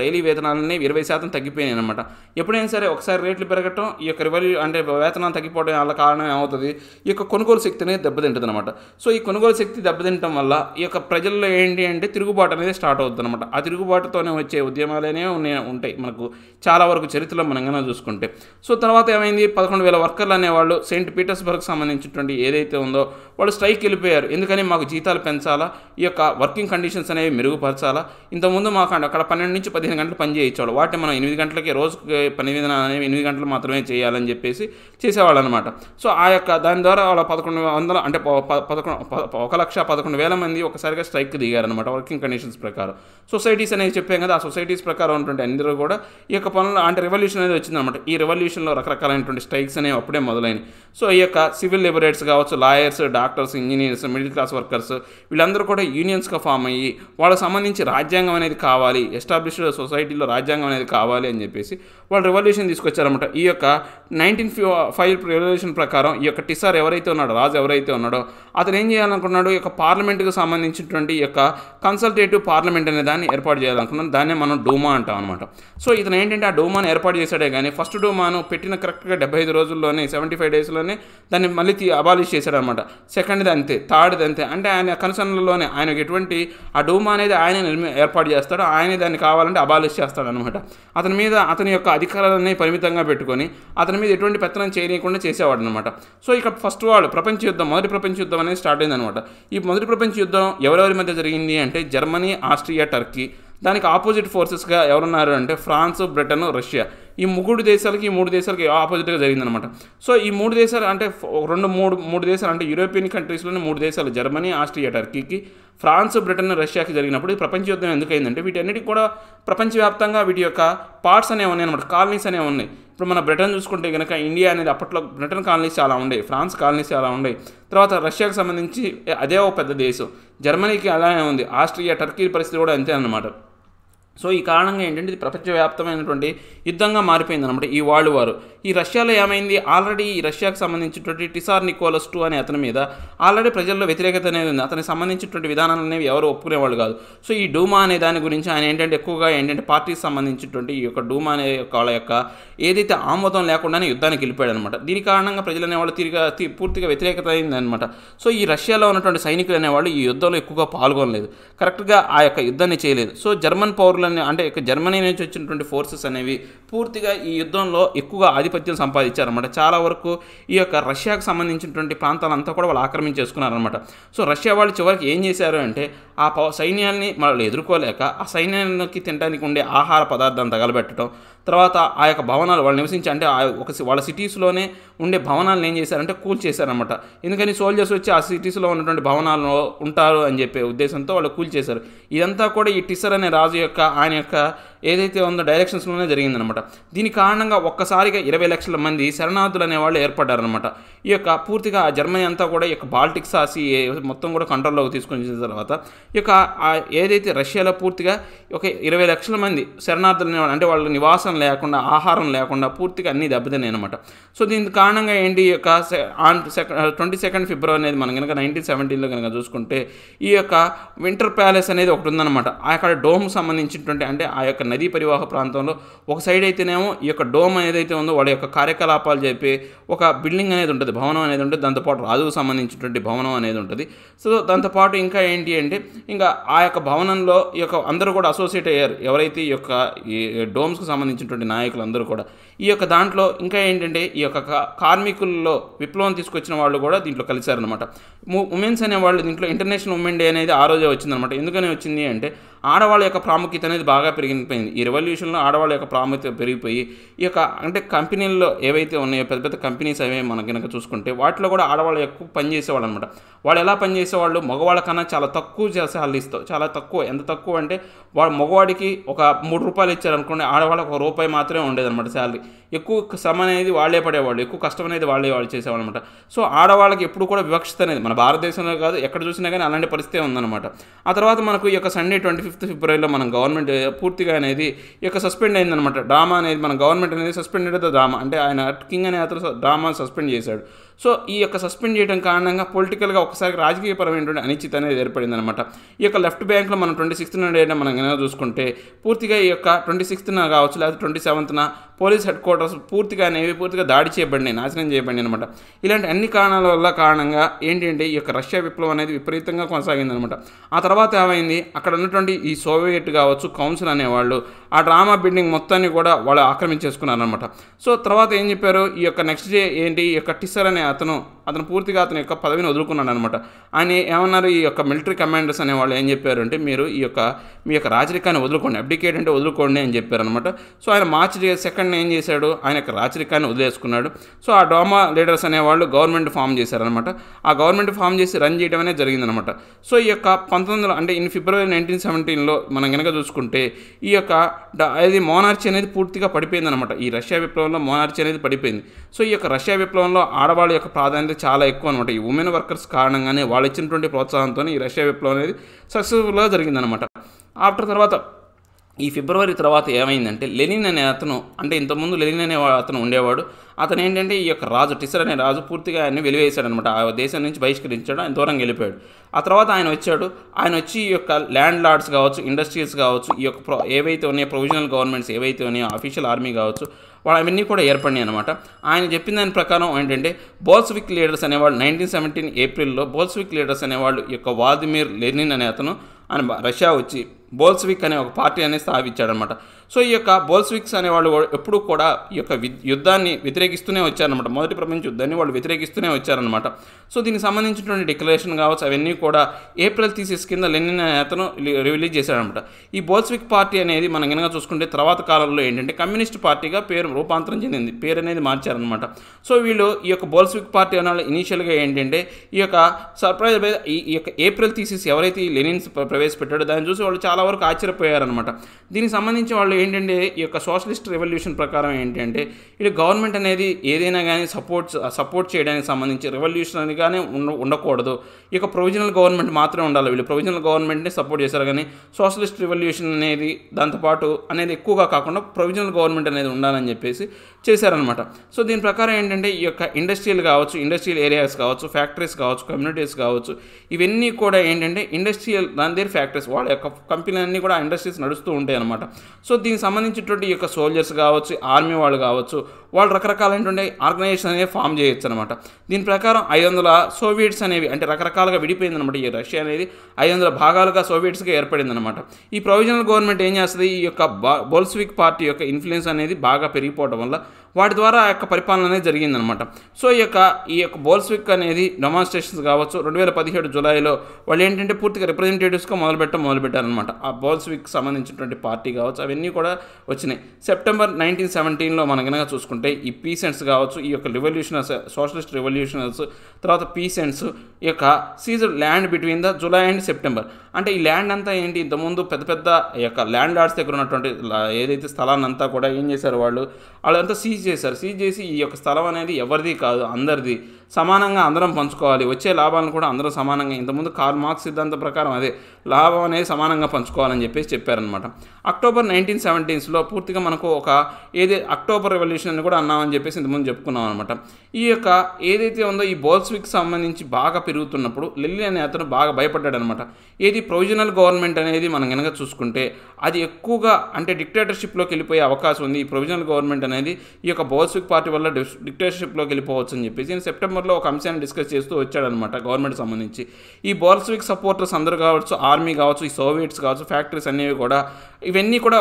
డైలీ వేతనాలని 20% తగ్గిపోయినాయి అనమాట. ఎప్పుడైనా సరే ఒకసారి రేట్లు పెరగటం ఈ యొక్క అంటే వేతనాలు తగ్గిపోవడం వల్ల కారణం ఏమవుతుంది, ఈ యొక్క కొనుగోలు శక్తి అనేది దెబ్బతింటుంది అనమాట. సో ఈ కొనుగోలు శక్తి దెబ్బతింటం వల్ల ఈ యొక్క ప్రజల్లో ఏంటి అంటే తిరుగుబాటు అనేది స్టార్ట్ అవుతుంది అనమాట. ఆ తిరుగుబాటుతోనే వచ్చే ఉద్యమాలనే ఉంటాయి మనకు చాలా వరకు చరిత్రలో మనం కనుక చూసుకుంటే. సో తర్వాత ఏమైంది, 11,000 వర్కర్లు అనేవాళ్ళు సెయింట్ పీటర్స్బర్గ్ సంబంధించినటువంటి ఏదైతే ఉందో వాళ్ళు స్ట్రైక్ వెళ్ళిపోయారు. ఎందుకని మాకు జీతాలు పెంచాలా, ఈ యొక్క వర్కింగ్ కండిషన్స్ అనేవి మెరుగుపరచాలా. ఇంతకుముందు మాకు అక్కడ 12 నుంచి 15 గంటలు పని చేయించేవాళ్ళు, వాటిని మనం 8 గంటలకి రోజుకి పని విధానం అనేవి 8 గంటలు మాత్రమే చేయాలని చెప్పేసి చేసేవాళ్ళు అనమాట. సో ఆ యొక్క దాని ద్వారా వాళ్ళ 1100 అంటే 1,11,000 మంది ఒకసారిగా స్ట్రైక్ దిగారనమాట వర్కింగ్ కండిషన్స్ ప్రకారం. సొసైటీస్ అనేవి చెప్పాం కదా, ఆ సొసైటీస్ ప్రకారం ఉన్నటువంటి అందరూ కూడా ఈ యొక్క పనులు అంటే రెవల్యూషన్ అనేది వచ్చిందనమాట. ఈ రెవల్యూషన్లో రకరకాలైనటువంటి స్ట్రైక్స్ అనేవి అప్పుడే మొదలైనవి. సో ఈ యొక్క సివిల్ లిబరేట్స్ కావచ్చు, lawyers, doctors, engineers, middle class workers వీళ్ళందరూ కూడా యూనియన్స్గా ఫామ్ అయ్యి వాళ్ళకి సంబంధించి రాజ్యాంగం అనేది కావాలి, ఎస్టాబ్లిష్డ్ సొసైటీలో రాజ్యాంగం అనేది కావాలి అని చెప్పేసి వాళ్ళు రెవల్యూషన్ తీసుకొచ్చారన్నమాట. ఈ యొక్క 1905 రెవల్యూషన్ ప్రకారం ఈ యొక్క టిసార్ ఎవరైతే ఉన్నాడో, రాజు ఎవరైతే ఉన్నాడో అతను ఏం చేయాలనుకున్నాడు, ఈ యొక్క పార్లమెంట్కి సంబంధించినటువంటి ఈ యొక్క కన్సల్టేటివ్ పార్లమెంట్ అనే దాన్ని ఏర్పాటు చేయాలనుకున్నాడు. దాన్నే మనం డూమా అంటాం అనమాట. సో ఇతను ఏంటంటే ఆ డూమాను ఏర్పాటు చేశాడే కానీ ఫస్ట్ డూమాను పెట్టిన కరెక్ట్గా 75 రోజుల్లోనే 75 డేస్లోనే దాన్ని మళ్ళీ అబాలిష్ చేశాడనమాట. సెకండ్ది అంతే, థర్డ్ది అంతే. అంటే ఆయన కన్సర్న్లోనే ఆయనకు ఎటువంటి ఆ డూమా అనేది ఆయన ఏర్పాటు చేస్తాడో ఆయనే దాన్ని కావాలంటే అబాలిష్ చేస్తాడనమాట. అతని మీద అతని యొక్క అధికారాలన్నీ పరిమితంగా పెట్టుకొని అతని మీద ఎటువంటి పెత్తనం చేయకుండా చేసేవాడు అనమాట. సో ఇక ఫస్ట్ వాళ్ళు ప్రపంచ యుద్ధం, మొదటి ప్రపంచ యుద్ధం అనేది స్టార్ట్ అయిందనమాట. ఈ మొదటి ప్రపంచ యుద్ధం ఎవరెవరి మధ్య జరిగింది అంటే జర్మనీ, ఆస్ట్రియా, టర్కీ. దానికి ఆపోజిట్ ఫోర్సెస్గా ఎవరున్నారు అంటే ఫ్రాన్స్, బ్రిటన్, రష్యా. ఈ మూడు దేశాలకి ఆపోజిట్గా జరిగిందనమాట. సో ఈ 3 దేశాలు అంటే మూడు దేశాలు అంటే యూరోపియన్ కంట్రీస్లోనే 3 దేశాలు జర్మనీ, ఆస్ట్రియా, టర్కీకి, ఫ్రాన్స్, బ్రిటన్, రష్యాకి జరిగినప్పుడు ఈ ప్రపంచ యుద్ధం ఎందుకైందంటే వీటన్నిటికి కూడా ప్రపంచవ్యాప్తంగా వీటి యొక్క పార్ట్స్ అనేవి ఉన్నాయి అనమాట, కాలనీస్ అనేవి ఉన్నాయి. ఇప్పుడు మన బ్రిటన్ చూసుకుంటే కనుక ఇండియా అనేది అప్పట్లో బ్రిటన్ కాలనీస్ చాలా ఉండేవి, ఫ్రాన్స్ కాలనీస్ చాలా ఉండేవి. తర్వాత రష్యాకి సంబంధించి అదే ఒక పెద్ద దేశం, జర్మనీకి అలానే ఉంది, ఆస్ట్రియా, టర్కీ పరిస్థితి కూడా అంతే అన్నమాట. సో ఈ కారణంగా ఏంటంటే ఇది ప్రపంచవ్యాప్తమైనటువంటి యుద్ధంగా మారిపోయింది అనమాట ఈ వరల్డ్ వార్. ఈ రష్యాలో ఏమైంది, ఆల్రెడీ ఈ రష్యాకు సంబంధించినటువంటి టిసార్ నికోలస్ II అనే అతని మీద ఆల్రెడీ ప్రజల్లో వ్యతిరేకత అనేది ఉంది. అతనికి సంబంధించినటువంటి విధానాలు అనేవి ఎవరు ఒప్పుకునేవాళ్ళు కాదు. సో ఈ డూమా అనే దాని గురించి ఆయన ఏంటంటే ఎక్కువగా పార్టీకి సంబంధించినటువంటి ఈ యొక్క డూమా అనే వాళ్ళ యొక్క ఏదైతే ఆమోదం లేకుండానే యుద్ధానికి వెళ్ళిపోయాడు అనమాట. దీని కారణంగా ప్రజలు అనేవాళ్ళు పూర్తిగా వ్యతిరేకత అయిందనమాట. సో ఈ రష్యాలో ఉన్నటువంటి సైనికులు అనేవాళ్ళు ఈ యుద్ధంలో ఎక్కువగా పాల్గొనలేదు, కరెక్ట్గా ఆ యొక్క యుద్ధాన్ని చేయలేదు. సో జర్మన్ పౌరులు అంటే జర్మనీ నుంచి వచ్చినటువంటి ఫోర్సెస్ అనేవి పూర్తిగా ఈ యుద్ధంలో ఎక్కువగా ఆధిపత్యం సంపాదించారన్నమాట. చాలా వరకు ఈ యొక్క రష్యాకు సంబంధించినటువంటి ప్రాంతాలంతా కూడా వాళ్ళు ఆక్రమించేసుకున్నారనమాట. సో రష్యా వాళ్ళు చివరికి ఏం చేశారు అంటే ఆ సైన్యాన్ని వాళ్ళు ఎదుర్కోలేక ఆ సైన్యానికి తినడానికి ఉండే ఆహార పదార్థాన్ని తగలబెట్టడం, తర్వాత ఆ యొక్క భవనాలు వాళ్ళు నివసించి అంటే వాళ్ళ సిటీస్లోనే ఉండే భవనాలను ఏం చేశారంటే కూల్చేశారనమాట. ఎందుకని సోల్జర్స్ వచ్చి ఆ సిటీస్లో ఉన్నటువంటి భవనాల్లో ఉంటారు అని చెప్పే ఉద్దేశంతో వాళ్ళు కూల్చేశారు. ఇదంతా కూడా ఈ టిసర్ అనే రాజు యొక్క ఆయన యొక్క ఏదైతే ఉందో డైరెక్షన్స్లోనే జరిగిందనమాట. దీని కారణంగా ఒక్కసారిగా 20 లక్షల మంది శరణార్థులు అనేవాళ్ళు ఏర్పడ్డారనమాట. ఈ యొక్క పూర్తిగా జర్మనీ అంతా కూడా ఈ యొక్క బాల్టిక్స్ ఆసి మొత్తం కూడా కంట్రోల్లోకి తీసుకొని తర్వాత ఈ యొక్క ఏదైతే రష్యాలో పూర్తిగా ఒక 20 లక్షల మంది శరణార్థులు అనేవాళ్ళు అంటే వాళ్ళ నివాసం లేకుండా, ఆహారం లేకుండా పూర్తిగా అన్ని దెబ్బతిన్నాయి అనమాట. సో దీని కారణంగా ఏంటి, ఈ యొక్క 22 ఫిబ్రవరి అనేది మనం కనుక 1917లో కనుక చూసుకుంటే ఈ యొక్క వింటర్ ప్యాలెస్ అనేది ఒకటి ఉందన్నమాట. అక్కడ డోమ్ సంబంధించినటువంటి అంటే ఆ యొక్క నదీ పరివాహ ప్రాంతంలో ఒక సైడ్ అయితేనేమో ఈ యొక్క డోమ్ ఏదైతే ఉందో వాళ్ళ యొక్క కార్యకలాపాలు చెప్పి ఒక బిల్డింగ్ అనేది ఉంటుంది, భవనం అనేది ఉంటుంది. దాంతోపాటు రాజుకు సంబంధించినటువంటి భవనం అనేది ఉంటుంది. సో దాంతోపాటు ఇంకా ఏంటి అంటే ఇంకా ఆ యొక్క భవనంలో ఈ యొక్క అందరూ కూడా అసోసియేట్ అయ్యారు, ఎవరైతే ఈ యొక్క ఈ డోమ్స్కి సంబంధించినటువంటి నాయకులు అందరూ కూడా. ఈ యొక్క దాంట్లో ఇంకా ఏంటంటే ఈ యొక్క కార్మికుల్లో విప్లవం తీసుకొచ్చిన వాళ్ళు కూడా దీంట్లో కలిశారనమాట. ఉమెన్స్ అనేవాళ్ళు దీంట్లో ఇంటర్నేషనల్ ఉమెన్ డే అనేది ఆ రోజే వచ్చిందనమాట. ఎందుకని వచ్చింది అంటే ఆడవాళ్ళ యొక్క ప్రాముఖ్యత అనేది బాగా పెరిగిపోయింది. ఈ రెవల్యూషన్లో ఆడవాళ్ళ యొక్క ప్రాముఖ్యత పెరిగిపోయి ఈ యొక్క అంటే కంపెనీల్లో ఏవైతే ఉన్నాయో పెద్ద పెద్ద కంపెనీస్ అవే మనం కనుక చూసుకుంటే వాటిలో కూడా ఆడవాళ్ళు ఎక్కువ పనిచేసేవాళ్ళు అనమాట. వాళ్ళు ఎలా పనిచేసేవాళ్ళు, మగవాళ్ళ కన్నా చాలా తక్కువ శాలరీ ఇస్తావు, చాలా తక్కువ. ఎంత తక్కువ అంటే వాడు మగవాడికి ఒక 3 రూపాయలు ఇచ్చారనుకోండి, ఆడవాళ్ళకి ₹1 మాత్రమే ఉండేదన్నమాట శాలరీ. ఎక్కువ శ్రమ అనేది వాళ్ళే పడేవాళ్ళు, ఎక్కువ కష్టం అనేది వాళ్ళు చేసేవాళ్ళు అనమాట. సో ఆడవాళ్ళకి ఎప్పుడు కూడా వివక్షత అనేది మన భారతదేశంలో కాదు ఎక్కడ చూసినా కానీ అలాంటి పరిస్థితి ఉందన్నమాట. ఆ తర్వాత మనకు ఈ యొక్క సండే 25 ఫిబ్రవరిలో మనం గవర్నమెంట్ పూర్తిగా అనేది ఈ యొక్క సస్పెండ్ అయిందనమాట. డ్రామా అనేది మన గవర్నమెంట్ అనేది సస్పెండెడ్ ద డ్రామా అంటే ఆయన కింగ్ అనే అతను డ్రామా సస్పెండ్ చేశాడు. సో ఈ యొక్క సస్పెండ్ చేయడం కారణంగా పొలిటికల్గా ఒకసారి రాజకీయపరమైనటువంటి అనిశ్చిత అనేది ఏర్పడిందనమాట. ఈ యొక్క లెఫ్ట్ బ్యాంక్లో మనం 26న డేట్ మనం కనుక చూసుకుంటే పూర్తిగా ఈ యొక్క 26న కావచ్చు లేదా 27న పోలీస్ హెడ్ క్వార్టర్స్ పూర్తిగా దాడి చేయబడినాయి, నాశనం చేయబడినాయి అనమాట. ఇలాంటి అన్ని కారణాల వల్ల కారణంగా ఏంటంటే ఈ యొక్క రష్యా విప్లవం అనేది విపరీతంగా కొనసాగిందనమాట. ఆ తర్వాత ఏమైంది, అక్కడ ఉన్నటువంటి ఈ సోవియట్ కావచ్చు కౌన్సిల్ అనేవాళ్ళు ఆ డ్రామా బిల్డింగ్ మొత్తాన్ని కూడా వాళ్ళు ఆక్రమించేసుకున్నారనమాట. సో తర్వాత ఏం చెప్పారు, ఈ యొక్క నెక్స్ట్ డే ఏంటి, ఈ యొక్క టిస్సర్ అనే అతను పూర్తిగా అతని యొక్క పదవిని వదులుకున్నాడు అనమాట. ఆయన ఏమన్నారు, ఈ యొక్క మిలిటరీ కమాండర్స్ అనే వాళ్ళు ఏం చెప్పారు అంటే, మీరు మీ యొక్క రాజరికాన్ని వదులుకోండి, అబ్డికేట్ అంటే వదులుకోండి అని చెప్పారనమాట. సో ఆయన మార్చి 2nd ఏం చేశాడు, ఆయన యొక్క రాజరికాన్ని వదిలేసుకున్నాడు. సో ఆ డ్రామా లీడర్స్ అనేవాళ్ళు గవర్నమెంట్ ఫామ్ చేశారనమాట. ఆ గవర్నమెంట్ ఫామ్ చేసి రన్ చేయడం అనేది జరిగిందనమాట. సో ఈ యొక్క 1900 అంటే ఫిబ్రవరి 1917లో మనం కనుక చూసుకుంటే ఈ యొక్క అది మోనార్చీ అనేది పూర్తిగా పడిపోయిందనమాట. ఈ రష్యా విప్లవంలో మోనార్చీ అనేది పడిపోయింది. సో ఈ యొక్క రష్యా విప్లవంలో ఆడవాళ్ళ యొక్క ప్రాధాన్యత చాలా ఎక్కువ అనమాట. ఈ ఉమెన్ వర్కర్స్ కారణంగానే వాళ్ళు ఇచ్చినటువంటి ప్రోత్సాహంతో ఈ రష్యా విప్లవం అనేది సక్సెస్ఫుల్గా జరిగిందనమాట. తర్వాత ఈ ఫిబ్రవరి తర్వాత ఏమైందంటే, లెనిన్ అనే అతను, అంటే ఇంతకుముందు లెనిన్ అనే అతను ఉండేవాడు. అతను ఏంటంటే ఈ యొక్క రాజు టిస్సర్ అనే రాజు పూర్తిగా ఆయన్ని వెలివేశాడనమాట. ఆ దేశం నుంచి బహిష్కరించాడు, ఆయన దూరంగా వెళ్ళిపోయాడు. ఆ తర్వాత ఆయన వచ్చి ఈ యొక్క ల్యాండ్ లార్డ్స్ కావచ్చు, ఇండస్ట్రీస్ కావచ్చు, ఈ యొక్క ఏవైతే ఉన్నాయో ప్రొవిజనల్ గవర్నమెంట్స్ ఏవైతే ఉన్నాయో, అఫీషియల్ ఆర్మీ కావచ్చు, వాళ్ళు అవన్నీ కూడా ఏర్పడినాయి అనమాట. ఆయన చెప్పిన దాని ప్రకారం ఏంటంటే, బోల్షెవిక్ లీడర్స్ అనేవాళ్ళు 1917 ఏప్రిల్లో బోల్షెవిక్ లీడర్స్ అనేవాళ్ళు ఈ యొక్క వ్లాదిమిర్ లెనిన్ అనే అతను ఆయన రష్యా వచ్చి బోల్షెవిక్ అనే ఒక పార్టీ అనేది స్థాపించాడనమాట. సో ఈ యొక్క బోల్షెవిక్స్ అనేవాళ్ళు ఎప్పుడూ కూడా ఈ యొక్క యుద్ధాన్ని వ్యతిరేకిస్తూనే వచ్చారనమాట. మొదటి ప్రపంచ యుద్ధాన్ని వాళ్ళు వ్యతిరేకిస్తూనే వచ్చారనమాట. సో దీనికి సంబంధించినటువంటి డిక్లరేషన్ కావచ్చు, అవన్నీ కూడా ఏప్రిల్ థీసిస్ కింద లెనిన్ అనే అతను రిలీజ్ చేశాడనమాట. ఈ బోల్షెవిక్ పార్టీ అనేది మనం కనుక చూసుకుంటే తర్వాత కాలంలో ఏంటంటే కమ్యూనిస్ట్ పార్టీగా పేరు రూపాంతరం చెందింది, పేరు అనేది మార్చారనమాట. సో వీళ్ళు ఈ యొక్క బోల్షెవిక్ పార్టీ అనే వాళ్ళు ఇనీషియల్గా ఏంటంటే ఈ యొక్క సర్ప్రైజ్ ఈ యొక్క ఏప్రిల్ థీసిస్ ఎవరైతే ఈ లెనిన్ ప్రవేశపెట్టాడో దాన్ని చూసి వాళ్ళు చాలా వరకు ఆశ్చర్యపోయారనమాట. దీనికి సంబంధించి వాళ్ళు ఏంటంటే ఈ యొక్క సోషలిస్ట్ రెవల్యూషన్ ప్రకారం ఏంటంటే ఇది గవర్నమెంట్ అనేది ఏదైనా కానీ సపోర్ట్ చేయడానికి సంబంధించి రెవల్యూషనరీగానే ఉండకూడదు, ఈ యొక్క ప్రొవిజనల్ గవర్నమెంట్ మాత్రమే ఉండాలి. వీళ్ళు ప్రొవిజనల్ గవర్నమెంట్ని సపోర్ట్ చేశారు, కానీ సోషలిస్ట్ రెవల్యూషన్ అనేది దాంతోపాటు అనేది ఎక్కువగా కాకుండా ప్రొవిజనల్ గవర్నమెంట్ అనేది ఉండాలని చెప్పేసి చేశారనమాట. సో దీని ప్రకారం ఏంటంటే ఈ యొక్క ఇండస్ట్రియల్ ఏరియాస్ కావచ్చు, ఫ్యాక్టరీస్ కావచ్చు, కమ్యూనిటీస్ కావచ్చు, ఇవన్నీ కూడా ఏంటంటే ఇండస్ట్రియల్ దాని దగ్గర ఫ్యాక్టరీస్, వాళ్ళ యొక్క కంపెనీలన్నీ కూడా ఇండస్ట్రీస్ నడుస్తూ ఉంటాయి అనమాట. సో దీనికి సంబంధించినటువంటి ఈ యొక్క సోల్జర్స్ కావచ్చు, ఆర్మీ వాళ్ళు కావచ్చు, వాళ్ళు రకరకాలైనటువంటి ఆర్గనైజేషన్ అనేది ఫామ్ చేయొచ్చు అనమాట. దీని ప్రకారం 500 సోవియట్స్ అనేవి అంటే రకరకాలుగా విడిపోయింది అనమాట. ఈ రష్యా అనేది 500 భాగాలుగా సోవియట్స్గా ఏర్పడింది అనమాట. ఈ ప్రొవిజనల్ గవర్నమెంట్ ఏం చేస్తుంది, ఈ యొక్క బోల్షెవిక్ పార్టీ యొక్క ఇన్ఫ్లుయెన్స్ అనేది బాగా పెరిగిపోవడం వల్ల వాటి ద్వారా ఆ యొక్క పరిపాలన అనేది జరిగిందనమాట. సో ఈ యొక్క బోల్షెవిక్ అనేది డెమాన్స్ట్రేషన్స్ కావచ్చు 2017 జూలైలో వాళ్ళు ఏంటంటే పూర్తిగా రిప్రజెంటేటివ్స్గా మొదలుపెట్టారనమాట. ఆ బోల్షెవిక్ సంబంధించినటువంటి పార్టీ కావచ్చు అవన్నీ కూడా వచ్చినాయి. సెప్టెంబర్ 1917లో మనం కనుక చూసుకుంటే ఈ పీసెంట్స్ కావచ్చు, ఈ యొక్క రివల్యూషనర్స్, సోషలిస్ట్ రివల్యూషనర్స్, తర్వాత పీసెంట్స్ ఈ యొక్క seizure land between the July and September. అంటే ఈ ల్యాండ్ అంతా ఏంటి, ఇంతకుముందు పెద్ద ఈ యొక్క ల్యాండ్ లార్డ్స్ దగ్గర ఉన్నటువంటి ఏదైతే స్థలాన్ని అంతా కూడా ఏం చేశారు, వాళ్ళంతా సీజ్ చేసి ఈ యొక్క స్థలం అనేది ఎవరిది కాదు, అందరిది, సమానంగా అందరం పంచుకోవాలి, వచ్చే లాభాలను కూడా అందరూ సమానంగా, ఇంతకుముందు కార్ల్ మార్క్స్ సిద్ధాంతం ప్రకారం అదే లాభం అనేది సమానంగా పంచుకోవాలని చెప్పేసి చెప్పారనమాట. అక్టోబర్ 1917లో పూర్తిగా మనకు అక్టోబర్ రెవల్యూషన్ అని కూడా అన్నామని చెప్పేసి ఇంతకుముందు చెప్పుకున్నాం అనమాట. ఈ యొక్క ఏదైతే ఉందో ఈ బోల్షెవిక్ సంబంధించి బాగా పెరుగుతున్నప్పుడు లెనిన్ అనే అతను బాగా భయపడ్డాడు అనమాట. ప్రొవిజనల్ గవర్నమెంట్ అనేది మనం కనుక చూసుకుంటే అది ఎక్కువగా అంటే డిక్టేటర్షిప్లోకి వెళ్ళిపోయే అవకాశం ఉంది. ఈ ప్రొవిజనల్ గవర్నమెంట్ అనేది ఈ యొక్క బోల్షెవిక్ పార్టీ వల్ల డిక్టేటర్షిప్లోకి వెళ్ళిపోవచ్చు అని చెప్పేసి సెప్టెంబర్లో ఒక అంశాన్ని డిస్కస్ చేస్తూ వచ్చాడనమాట గవర్నమెంట్ సంబంధించి. ఈ బోల్షెవిక్ సపోర్టర్స్ అందరూ కావచ్చు, ఆర్మీ కావచ్చు, ఈ సోవియట్స్ కావచ్చు, ఫ్యాక్టరీస్ అనేవి కూడా ఇవన్నీ కూడా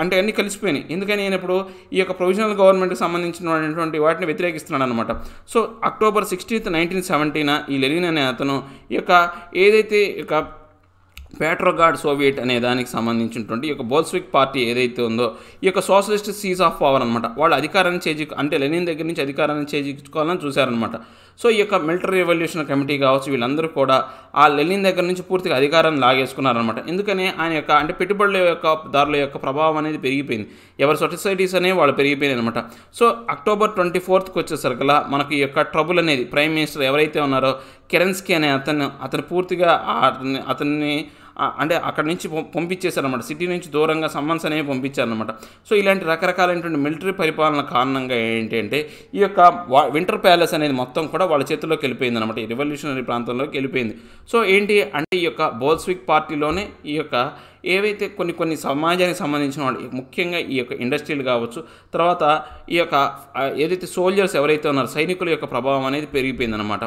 అంటే అన్నీ కలిసిపోయినాయి. ఎందుకని ఇప్పుడు ఈ యొక్క ప్రొవిజనల్ గవర్నమెంట్కి సంబంధించినటువంటి వాటిని వ్యతిరేకిస్తున్నాడు అనమాట. సో అక్టోబర్ 16, 1917 ఈ లెనిన్ అనే అతను ఈ యొక్క ఏదైతే పెట్రోగ్రాడ్ సోవియట్ అనే దానికి సంబంధించినటువంటి ఈ యొక్క బోల్షెవిక్ పార్టీ ఏదైతే ఉందో ఈ యొక్క సోషలిస్ట్ సీజ్ ఆఫ్ పవర్ అనమాట, వాళ్ళు అధికారాన్ని అంటే లెనిన్ దగ్గర నుంచి అధికారాన్ని చేజించుకోవాలని చూశారనమాట. సో ఈ యొక్క మిలిటరీ రెవల్యూషన్ కమిటీ కావచ్చు, వీళ్ళందరూ కూడా ఆ లెనిన్ దగ్గర నుంచి పూర్తిగా అధికారాన్ని లాగేసుకున్నారనమాట. ఎందుకని ఆయన యొక్క అంటే పెట్టుబడుల యొక్క దారుల యొక్క ప్రభావం అనేది పెరిగిపోయింది, ఎవరి సొసైటీస్ అనేవి వాళ్ళు పెరిగిపోయినాయి అనమాట. సో అక్టోబర్ 24కి వచ్చేసరికల్లా మనకి ఈ యొక్క ట్రబుల్ అనేది ప్రైమ్ మినిస్టర్ ఎవరైతే ఉన్నారో కెరెన్స్కీ అనే అతను పూర్తిగా అతన్ని అంటే అక్కడి నుంచి పంపించేశారనమాట. సిటీ నుంచి దూరంగా సమ్మన్స్ అనేవి పంపించారనమాట. సో ఇలాంటి రకరకాలైనటువంటి మిలిటరీ పరిపాలన కారణంగా ఏంటంటే ఈ యొక్క వింటర్ ప్యాలెస్ అనేది మొత్తం కూడా వాళ్ళ చేతుల్లోకి వెళ్ళిపోయింది అనమాట, ఈ రివల్యూషనరీ ప్రాంతంలోకి వెళ్ళిపోయింది. సో ఏంటి అంటే ఈ యొక్క బోల్షెవిక్ పార్టీలోనే ఈ యొక్క ఏవైతే కొన్ని సమాజానికి సంబంధించిన వాళ్ళు, ముఖ్యంగా ఈ యొక్క ఇండస్ట్రీలు కావచ్చు, తర్వాత ఈ యొక్క ఏదైతే సోల్జర్స్ ఎవరైతే ఉన్నారో సైనికుల యొక్క ప్రభావం అనేది పెరిగిపోయిందనమాట.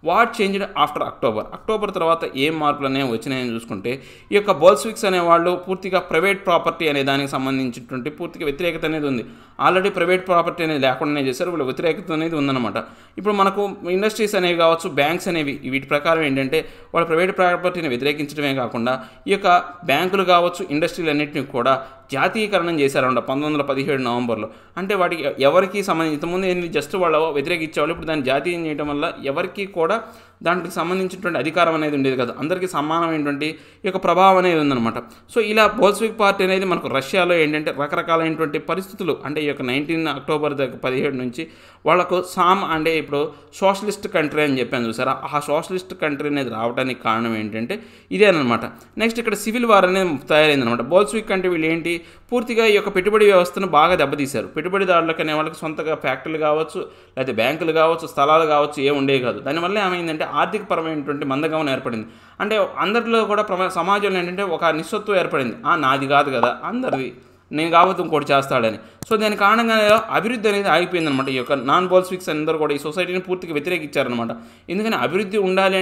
వాట్ చేంజ్డ్ ఆఫ్టర్ అక్టోబర్ తర్వాత ఏం మార్పులు అనేవి వచ్చినాయని చూసుకుంటే ఈ యొక్క బోల్స్విక్స్ అనేవాళ్ళు పూర్తిగా ప్రైవేట్ ప్రాపర్టీ అనే దానికి సంబంధించినటువంటి పూర్తిగా వ్యతిరేకత అనేది ఉంది. ఆల్రెడీ ప్రైవేట్ ప్రాపర్టీ అనేది లేకుండానే చేశారు, వీళ్ళ వ్యతిరేకత అనేది ఉందన్నమాట. ఇప్పుడు మనకు ఇండస్ట్రీస్ అనేవి కావచ్చు, బ్యాంక్స్ అనేవి వీటి ప్రకారం ఏంటంటే వాళ్ళ ప్రైవేట్ ప్రాపర్టీని వ్యతిరేకించడమే కాకుండా ఈ యొక్క బ్యాంకులు కావచ్చు, ఇండస్ట్రీలు అన్నింటినీ కూడా జాతీయకరణం చేశారంట 1917 నవంబర్లో. అంటే వాటికి ఎవరికి సంబంధించి ఇంతకుముందు ఏంటి జస్ట్ వాళ్ళు వ్యతిరేకించేవాళ్ళు, ఇప్పుడు దాన్ని జాతీయం చేయడం వల్ల ఎవరికి కూడా దానికి సంబంధించినటువంటి అధికారం అనేది ఉండేది కదా, అందరికీ సమానమైనటువంటి ఈ యొక్క ప్రభావం అనేది ఉందన్నమాట. సో ఇలా బోల్స్విక్ పార్టీ అనేది మనకు రష్యాలో ఏంటంటే రకరకాలైనటువంటి పరిస్థితులు, అంటే ఈ యొక్క 19 అక్టోబర్ 17 నుంచి వాళ్ళకు అంటే ఇప్పుడు సోషలిస్ట్ కంట్రీ అని చెప్పాను చూసారా, ఆ సోషలిస్ట్ కంట్రీ అనేది రావడానికి కారణం ఏంటంటే ఇదేనమాట. నెక్స్ట్ ఇక్కడ సివిల్ వార్ అనేది తయారైందనమాట. బోల్స్విక్ అంటే వీళ్ళు ఏంటి పూర్తిగా ఈ యొక్క పెట్టుబడి వ్యవస్థను బాగా దెబ్బతీశారు. పెట్టుబడిదారులకు అనే వాళ్ళకి సొంతగా ఫ్యాక్టరీలు కావచ్చు, లేకపోతే బ్యాంకులు కావచ్చు, స్థలాలు కావచ్చు, ఏమి ఉండేవి కాదు. దానివల్ల ఏమైందంటే ఆర్థికపరమైనటువంటి మందగమనం ఏర్పడింది. అంటే అందరిలో కూడా సమాజంలో ఏంటంటే ఒక నిస్సత్వం ఏర్పడింది. నాది కాదు కదా, అందరిది, నేను కాకపోతే ఇంకోటి చేస్తాడని. సో దాని కారణంగా అభివృద్ధి అనేది ఆగిపోయిందనమాట. ఈ యొక్క నాన్ బోల్స్విక్స్ అందరూ కూడా ఈ సొసైటీని పూర్తిగా వ్యతిరేకించారనమాట. ఎందుకని అభివృద్ధి ఉండాలి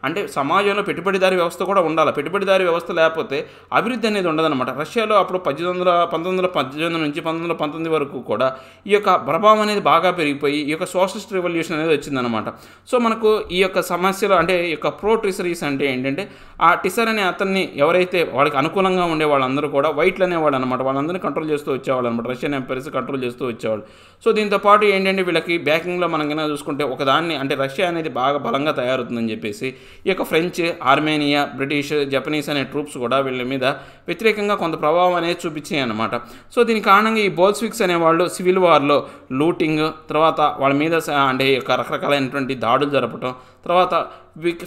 అంటే సమాజంలో పెట్టుబడిదారీ వ్యవస్థ కూడా ఉండాలి. పెట్టుబడిదారీ వ్యవస్థ లేకపోతే అభివృద్ధి అనేది ఉండదన్నమాట. రష్యాలో అప్పుడు 1918 నుంచి 1919 వరకు కూడా ఈ యొక్క ప్రభావం అనేది బాగా పెరిగిపోయి ఈ యొక్క సోషలిస్ట్ రెవల్యూషన్ అనేది వచ్చిందనమాట. సో మనకు ఈ యొక్క సమస్యలు అంటే ఈ యొక్క ప్రో టిసరీస్ అంటే ఏంటంటే ఆ టిసర్ అనే అతన్ని ఎవరైతే వాళ్ళకి అనుకూలంగా ఉండే వాళ్ళందరూ కూడా వైట్లు అనేవాడు అనమాట, వాళ్ళందరినీ కంట్రోల్ చేస్తూ వచ్చేవాళ్ళు అనమాట. రష్యన్ ఎంపైర్స్ కంట్రోల్ చేస్తూ వచ్చేవాళ్ళు. సో దీంతో పాటు ఏంటంటే వీళ్ళకి బ్యాకింగ్లో మనం కన్నా చూసుకుంటే ఒకదాన్ని అంటే రష్యా అనేది బాగా బలంగా తయారవుతుందని చెప్పేసి ఈ యొక్క ఫ్రెంచ్, ఆర్మేనియా, బ్రిటిష్, జపనీస్ అనే ట్రూప్స్ కూడా వీళ్ళ మీద వ్యతిరేకంగా కొంత ప్రభావం అనేది చూపించాయి అనమాట. సో దీని కారణంగా ఈ బోల్స్విక్స్ అనేవాళ్ళు సివిల్ వార్లో లూటింగ్, తర్వాత వాళ్ళ మీద అంటే యొక్క రకరకాలైనటువంటి దాడులు జరపడం, తర్వాత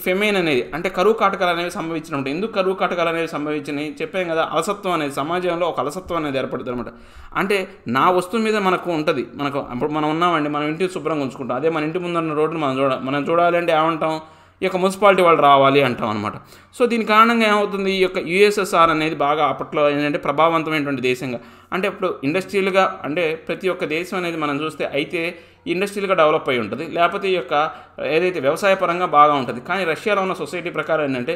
ఫెమైన్ అనేది అంటే కరువు కాటకాలు అనేవి సంభవించినప్పుడు. ఎందుకు కరువు కాటకాలు అనేవి సంభవించినాయి చెప్పాం కదా, అలసత్వం అనేది సమాజంలో ఒక అలసత్వం అనేది ఏర్పడుతుంది అనమాట. అంటే నా వస్తువు మీద మనకు ఉంటుంది, అప్పుడు మనం ఉన్నామండి, మనం ఇంటిని శుభ్రంగా ఉంచుకుంటాం. అదే మన ఇంటి ముందున్న రోడ్డు మనం చూడాలి అంటే ఏమంటాం, ఈ యొక్క మున్సిపాలిటీ వాళ్ళు రావాలి అంటాం అనమాట. సో దీని కారణంగా ఏమవుతుంది, ఈ యొక్క యుఎస్ఎస్ఆర్ అనేది బాగా అప్పట్లో ఏంటంటే ప్రభావవంతమైనటువంటి దేశంగా, అంటే ఇప్పుడు ఇండస్ట్రియల్గా అంటే ప్రతి ఒక్క దేశం అనేది మనం చూస్తే అయితే ఇండస్ట్రియల్గా డెవలప్ అయి ఉంటుంది, లేకపోతే ఈ యొక్క ఏదైతే వ్యవసాయ పరంగా బాగా ఉంటుంది. కానీ రష్యాలో ఉన్న సొసైటీ ప్రకారం ఏంటంటే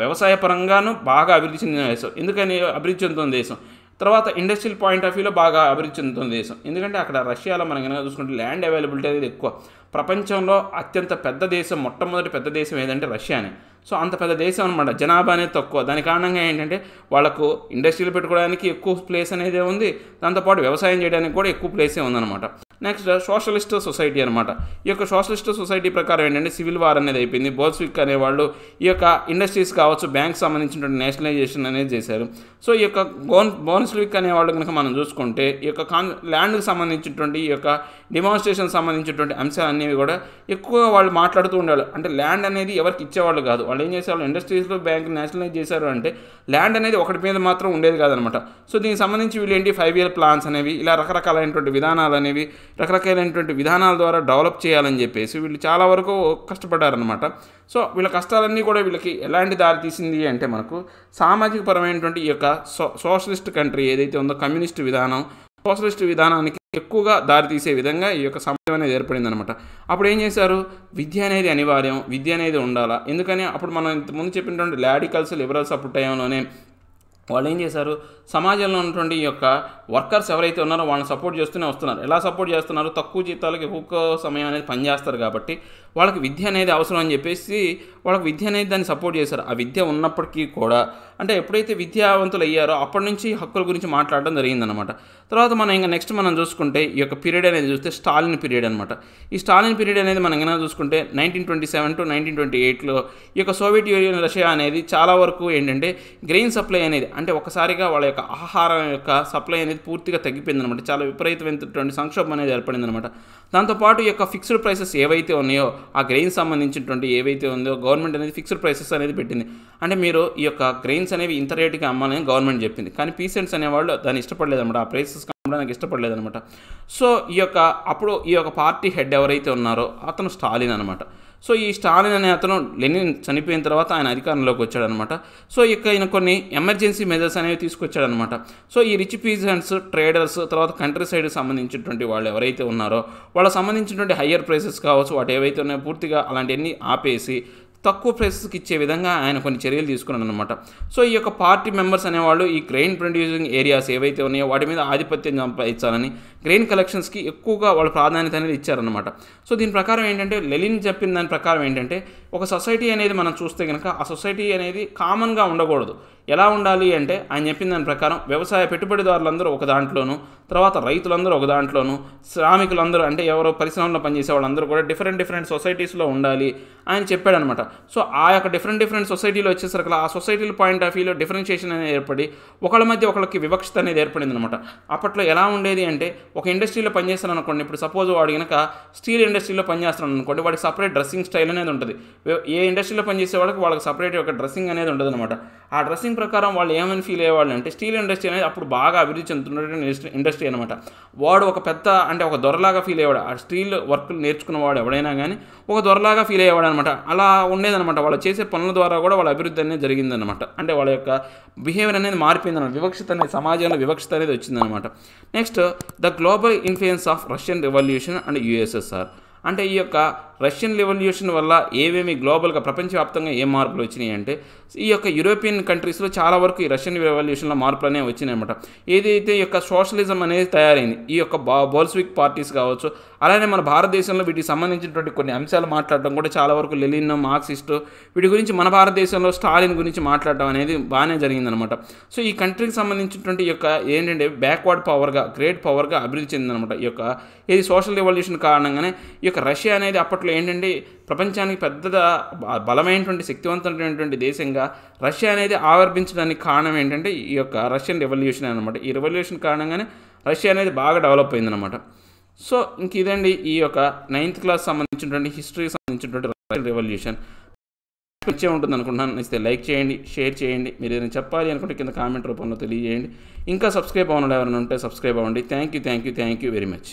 వ్యవసాయ పరంగాను బాగా అభివృద్ధి చెందిన దేశం. ఎందుకని అభివృద్ధి చెందుతున్న దేశం, తర్వాత ఇండస్ట్రియల్ పాయింట్ ఆఫ్ వ్యూలో బాగా అభివృద్ధి చెందుతున్న దేశం. ఎందుకంటే అక్కడ రష్యాలో మనం కనుక చూసుకుంటే ల్యాండ్ అవైలబిలిటీ అనేది ఎక్కువ. ప్రపంచంలో అత్యంత పెద్ద దేశం, మొట్టమొదటి పెద్ద దేశం ఏదంటే రష్యానే. సో అంత పెద్ద దేశం అనమాట, జనాభా అనేది తక్కువ. దాని కారణంగా ఏంటంటే వాళ్ళకు ఇండస్ట్రీలు పెట్టుకోవడానికి ఎక్కువ ప్లేస్ అనేది ఉంది, దాంతోపాటు వ్యవసాయం చేయడానికి కూడా ఎక్కువ ప్లేసే ఉందన్నమాట. నెక్స్ట్ సోషలిస్ట్ సొసైటీ అనమాట. ఈ యొక్క సోషలిస్ట్ సొసైటీ ప్రకారం ఏంటంటే సివిల్ వార్ అనేది అయిపోయింది. బోల్స్విక్ అనేవాళ్ళు ఈ యొక్క ఇండస్ట్రీస్ కావచ్చు, బ్యాంక్ సంబంధించినటువంటి నేషనలైజేషన్ అనేది చేశారు. సో ఈ యొక్క బోల్స్విక్ అనేవాళ్ళు కనుక మనం చూసుకుంటే ఈ యొక్క ల్యాండ్కి సంబంధించినటువంటి ఈ యొక్క డిమాన్స్ట్రేషన్ సంబంధించినటువంటి అంశాలు అనేవి కూడా ఎక్కువగా వాళ్ళు మాట్లాడుతూ ఉండేవాళ్ళు. అంటే ల్యాండ్ అనేది ఎవరికి ఇచ్చేవాళ్ళు కాదు. వాళ్ళు ఏం చేసేవాళ్ళు, ఇండస్ట్రీస్లో బ్యాంక్ నేషనలైజ్ చేశారు అంటే ల్యాండ్ అనేది ఒకటి మీద మాత్రం ఉండేది కాదనమాట. సో దీనికి సంబంధించి వీళ్ళు ఏంటి 5 year ప్లాన్స్ అనేవి, ఇలా రకరకాలైనటువంటి విధానాలు అనేవి, రకరకాలైనటువంటి విధానాల ద్వారా డెవలప్ చేయాలని చెప్పేసి వీళ్ళు చాలా వరకు కష్టపడ్డారనమాట. సో వీళ్ళ కష్టాలన్నీ కూడా వీళ్ళకి ఎలాంటి దారి తీసింది అంటే మనకు సామాజిక పరమైనటువంటి ఈ యొక్క సోషలిస్ట్ కంట్రీ ఏదైతే ఉందో కమ్యూనిస్ట్ విధానం, సోషలిస్ట్ విధానానికి ఎక్కువగా దారి తీసే విధంగా ఈ యొక్క సమాజం అనేది ఏర్పడింది అనమాట. అప్పుడు ఏం చేశారు, విద్య అనేది అనివార్యం, విద్య అనేది ఉండాలా. ఎందుకని అప్పుడు మనం ఇంతకుముందు చెప్పినటువంటి రాడికల్స్, లిబరల్స్ అప్పుడు టైంలోనే వాళ్ళు ఏం చేశారు, సమాజంలో ఉన్నటువంటి ఈ యొక్క వర్కర్స్ ఎవరైతే ఉన్నారో వాళ్ళని సపోర్ట్ చేస్తూనే వస్తున్నారు. ఎలా సపోర్ట్ చేస్తున్నారు, తక్కువ జీతాలకు ఎక్కువ సమయం అనేది పనిచేస్తారు కాబట్టి వాళ్ళకి విద్య అనేది అవసరం అని చెప్పేసి వాళ్ళకి విద్య అనేది దాన్ని సపోర్ట్ చేశారు. ఆ విద్య ఉన్నప్పటికీ కూడా అంటే ఎప్పుడైతే విద్యావంతులు అయ్యారో అప్పటి నుంచి హక్కుల గురించి మాట్లాడడం జరిగిందనమాట. తర్వాత మనం ఇంకా నెక్స్ట్ మనం చూసుకుంటే ఈ యొక్క పీరియడ్ అనేది చూస్తే స్టాలిన్ పీరియడ్ అనమాట. ఈ స్టాలిన్ పీరియడ్ అనేది మనం ఏమైనా చూసుకుంటే 1927 to 1928లో ఈ యొక్క సోవియట్ యూనియన్, రష్యా అనేది చాలా వరకు ఏంటంటే గ్రెయిన్ సప్లై అనేది అంటే ఒకసారిగా వాళ్ళ యొక్క ఆహారం యొక్క సప్లై అనేది పూర్తిగా తగ్గిపోయిందనమాట. చాలా విపరీతమైనటువంటి సంక్షోభం అనేది ఏర్పడిందనమాట. దాంతోపాటు ఈ యొక్క ఫిక్స్డ్ ప్రైసెస్ ఏవైతే ఉన్నాయో ఆ గ్రెయిన్స్ సంబంధించినటువంటి ఏవైతే ఉందో గవర్నమెంట్ అనేది ఫిక్స్డ్ ప్రైసెస్ అనేది పెట్టింది. అంటే మీరు ఈ యొక్క గ్రెయిన్స్ అనేవి ఇంత రేటుకి అమ్మాలని గవర్నమెంట్ చెప్పింది. కానీ పీసెంట్స్ అనేవాళ్ళు దాన్ని ఇష్టపడలేదు అన్నమాట. ఆ ప్రైసెస్ ఉండడానికి ఇష్టపడలేదనమాట. సో అప్పుడు ఈ యొక్క పార్టీ హెడ్ ఎవరైతే ఉన్నారో అతను స్టాలిన్ అనమాట. సో ఈ స్టాలిన్ అనే అతను లెనిన్ చనిపోయిన తర్వాత ఆయన అధికారంలోకి వచ్చాడనమాట. సో ఈయన కొన్ని ఎమర్జెన్సీ మెజర్స్ అనేవి తీసుకొచ్చాడనమాట. సో ఈ రిచ్ పీజెంట్స్, ట్రేడర్స్, తర్వాత కంట్రీ సైడ్కి సంబంధించినటువంటి వాళ్ళు ఎవరైతే ఉన్నారో వాళ్ళకి సంబంధించినటువంటి హయ్యర్ ప్రైసెస్ కావచ్చు, వాటి ఏవైతే ఉన్నాయో పూర్తిగా అలాంటివన్నీ ఆపేసి తక్కువ ప్రైసెస్కి ఇచ్చే విధంగా ఆయన కొన్ని చర్యలు తీసుకున్నాడు అనమాట. సో ఈ యొక్క పార్టీ మెంబర్స్ అనేవాళ్ళు ఈ గ్రెయిన్ ప్రొడ్యూసింగ్ ఏరియాస్ ఏవైతే ఉన్నాయో వాటి మీద ఆధిపత్యం సంపాదించాలని గ్రెయిన్ కలెక్షన్స్కి ఎక్కువగా వాళ్ళు ప్రాధాన్యత అనేది ఇచ్చారనమాట. సో దీని ప్రకారం ఏంటంటే లెనిన్ చెప్పిన దాని ప్రకారం ఏంటంటే ఒక సొసైటీ అనేది మనం చూస్తే కనుక ఆ సొసైటీ అనేది కామన్గా ఉండకూడదు. ఎలా ఉండాలి అంటే ఆయన చెప్పిన దాని ప్రకారం వ్యవసాయ పెట్టుబడిదారులందరూ ఒక దాంట్లోనూ, తర్వాత రైతులందరూ ఒక దాంట్లోనూ, శ్రామికులందరూ అంటే ఎవరో పరిశ్రమలో పనిచేసే వాళ్ళందరూ కూడా డిఫరెంట్ సొసైటీస్లో ఉండాలి అని చెప్పాడనమాట. సో ఆ యొక్క డిఫరెంట్ సొసైటీలో వచ్చేసరికి ఆ సొసైటీల పాయింట్ ఆఫ్ వ్యూలో డిఫరెన్షియేషన్ అనేది ఏర్పడి ఒకళ్ళ మధ్య ఒకళ్ళకి వివక్షత అనేది ఏర్పడింది అనమాట. అప్పట్లో ఎలా ఉండేది అంటే ఒక ఇండస్ట్రీలో పనిచేస్తాను అనుకోండి, ఇప్పుడు సపోజ్ వాడు కనుక స్టీల్ ఇండస్ట్రీలో పనిచేస్తున్నాను అనుకోండి, వాడికి సపరేట్ డ్రెస్సింగ్ స్టైల్ అనేది ఉంటుంది. ఏ ఇండస్ట్రీలో పనిచేసే వాళ్ళకి సపరేట్ ఒక డ్రెస్సింగ్ అనేది ఉంటుంది అనమాట. ఆ డ్రెస్సింగ్ ప్రకారం వాళ్ళు ఏమని ఫీల్ అయ్యేవాళ్ళు అంటే స్టీల్ ఇండస్ట్రీ అనేది అప్పుడు బాగా అభివృద్ధి చెందుతున్నటువంటి ఇండస్ట్రీ అనమాట. వాడు ఒక పెద్ద అంటే ఒక దొరలాగా ఫీల్ అయ్యేవాడు. ఆ స్టీల్ వర్క్లు నేర్చుకున్నవాడు ఎవడైనా కానీ ఒక దొరలాగా ఫీల్ అయ్యేవాడు అనమాట. అలా ఉండేదన్నమాట. వాళ్ళు చేసే పనుల ద్వారా కూడా వాళ్ళ అభివృద్ధి అనేది జరిగిందనమాట. అంటే వాళ్ళ యొక్క బిహేవియర్ అనేది మారిపోయిందన్నమాట. వివక్షత అనేది సమాజంలో వివక్షత అనేది వచ్చిందనమాట. Next the global influence of Russian revolution and USSR. అంటే ఈ యొక్క రష్యన్ రెవల్యూషన్ వల్ల ఏమేమి గ్లోబల్గా ప్రపంచవ్యాప్తంగా ఏం మార్పులు వచ్చినాయి అంటే ఈ యొక్క యూరోపియన్ కంట్రీస్లో చాలా వరకు ఈ రష్యన్ రెవల్యూషన్లో మార్పులు అనేవి వచ్చినాయి అనమాట. ఏదైతే ఈ యొక్క సోషలిజం అనేది తయారైంది, ఈ యొక్క బోల్స్విక్ పార్టీస్ కావచ్చు, అలానే మన భారతదేశంలో వీటికి సంబంధించినటువంటి కొన్ని అంశాలు మాట్లాడడం కూడా చాలా వరకు లెనిన్, మార్క్సిస్టు వీటి గురించి మన భారతదేశంలో స్టాలిన్ గురించి మాట్లాడడం అనేది బాగానే జరిగిందనమాట. సో ఈ కంట్రీకి సంబంధించినటువంటి ఈ యొక్క ఏంటంటే బ్యాక్వర్డ్ పవర్గా, గ్రేట్ పవర్గా అభివృద్ధి చెందిందనమాట. ఈ యొక్క ఇది సోషల్ రెవల్యూషన్ కారణంగానే ఈ యొక్క రష్యా అనేది అప్పట్లో ఏంటంటే ప్రపంచానికి పెద్ద బలమైనటువంటి శక్తివంతమైనటువంటి దేశంగా రష్యా అనేది ఆవిర్భించడానికి కారణం ఏంటంటే ఈ యొక్క రష్యన్ రెవల్యూషన్ అనమాట. ఈ రెవల్యూషన్ కారణంగానే రష్యా అనేది బాగా డెవలప్ అయిందనమాట. సో ఇంక ఇదండి ఈ యొక్క 9th క్లాస్ సంబంధించినటువంటి హిస్టరీకి సంబంధించినటువంటి రష్యన్ రెవల్యూషన్. ఇచ్చే ఉంటుంది అనుకుంటున్నాను. నచ్చితే లైక్ చేయండి, షేర్ చేయండి. మీరు ఏదైనా చెప్పాలి అనుకుంటే కింద కామెంట్ రూపంలో తెలియజేయండి. ఇంకా సబ్స్క్రైబ్ అవ్వడం ఎవరైనా ఉంటే సబ్స్క్రైబ్ అవ్వండి. Thank you very much.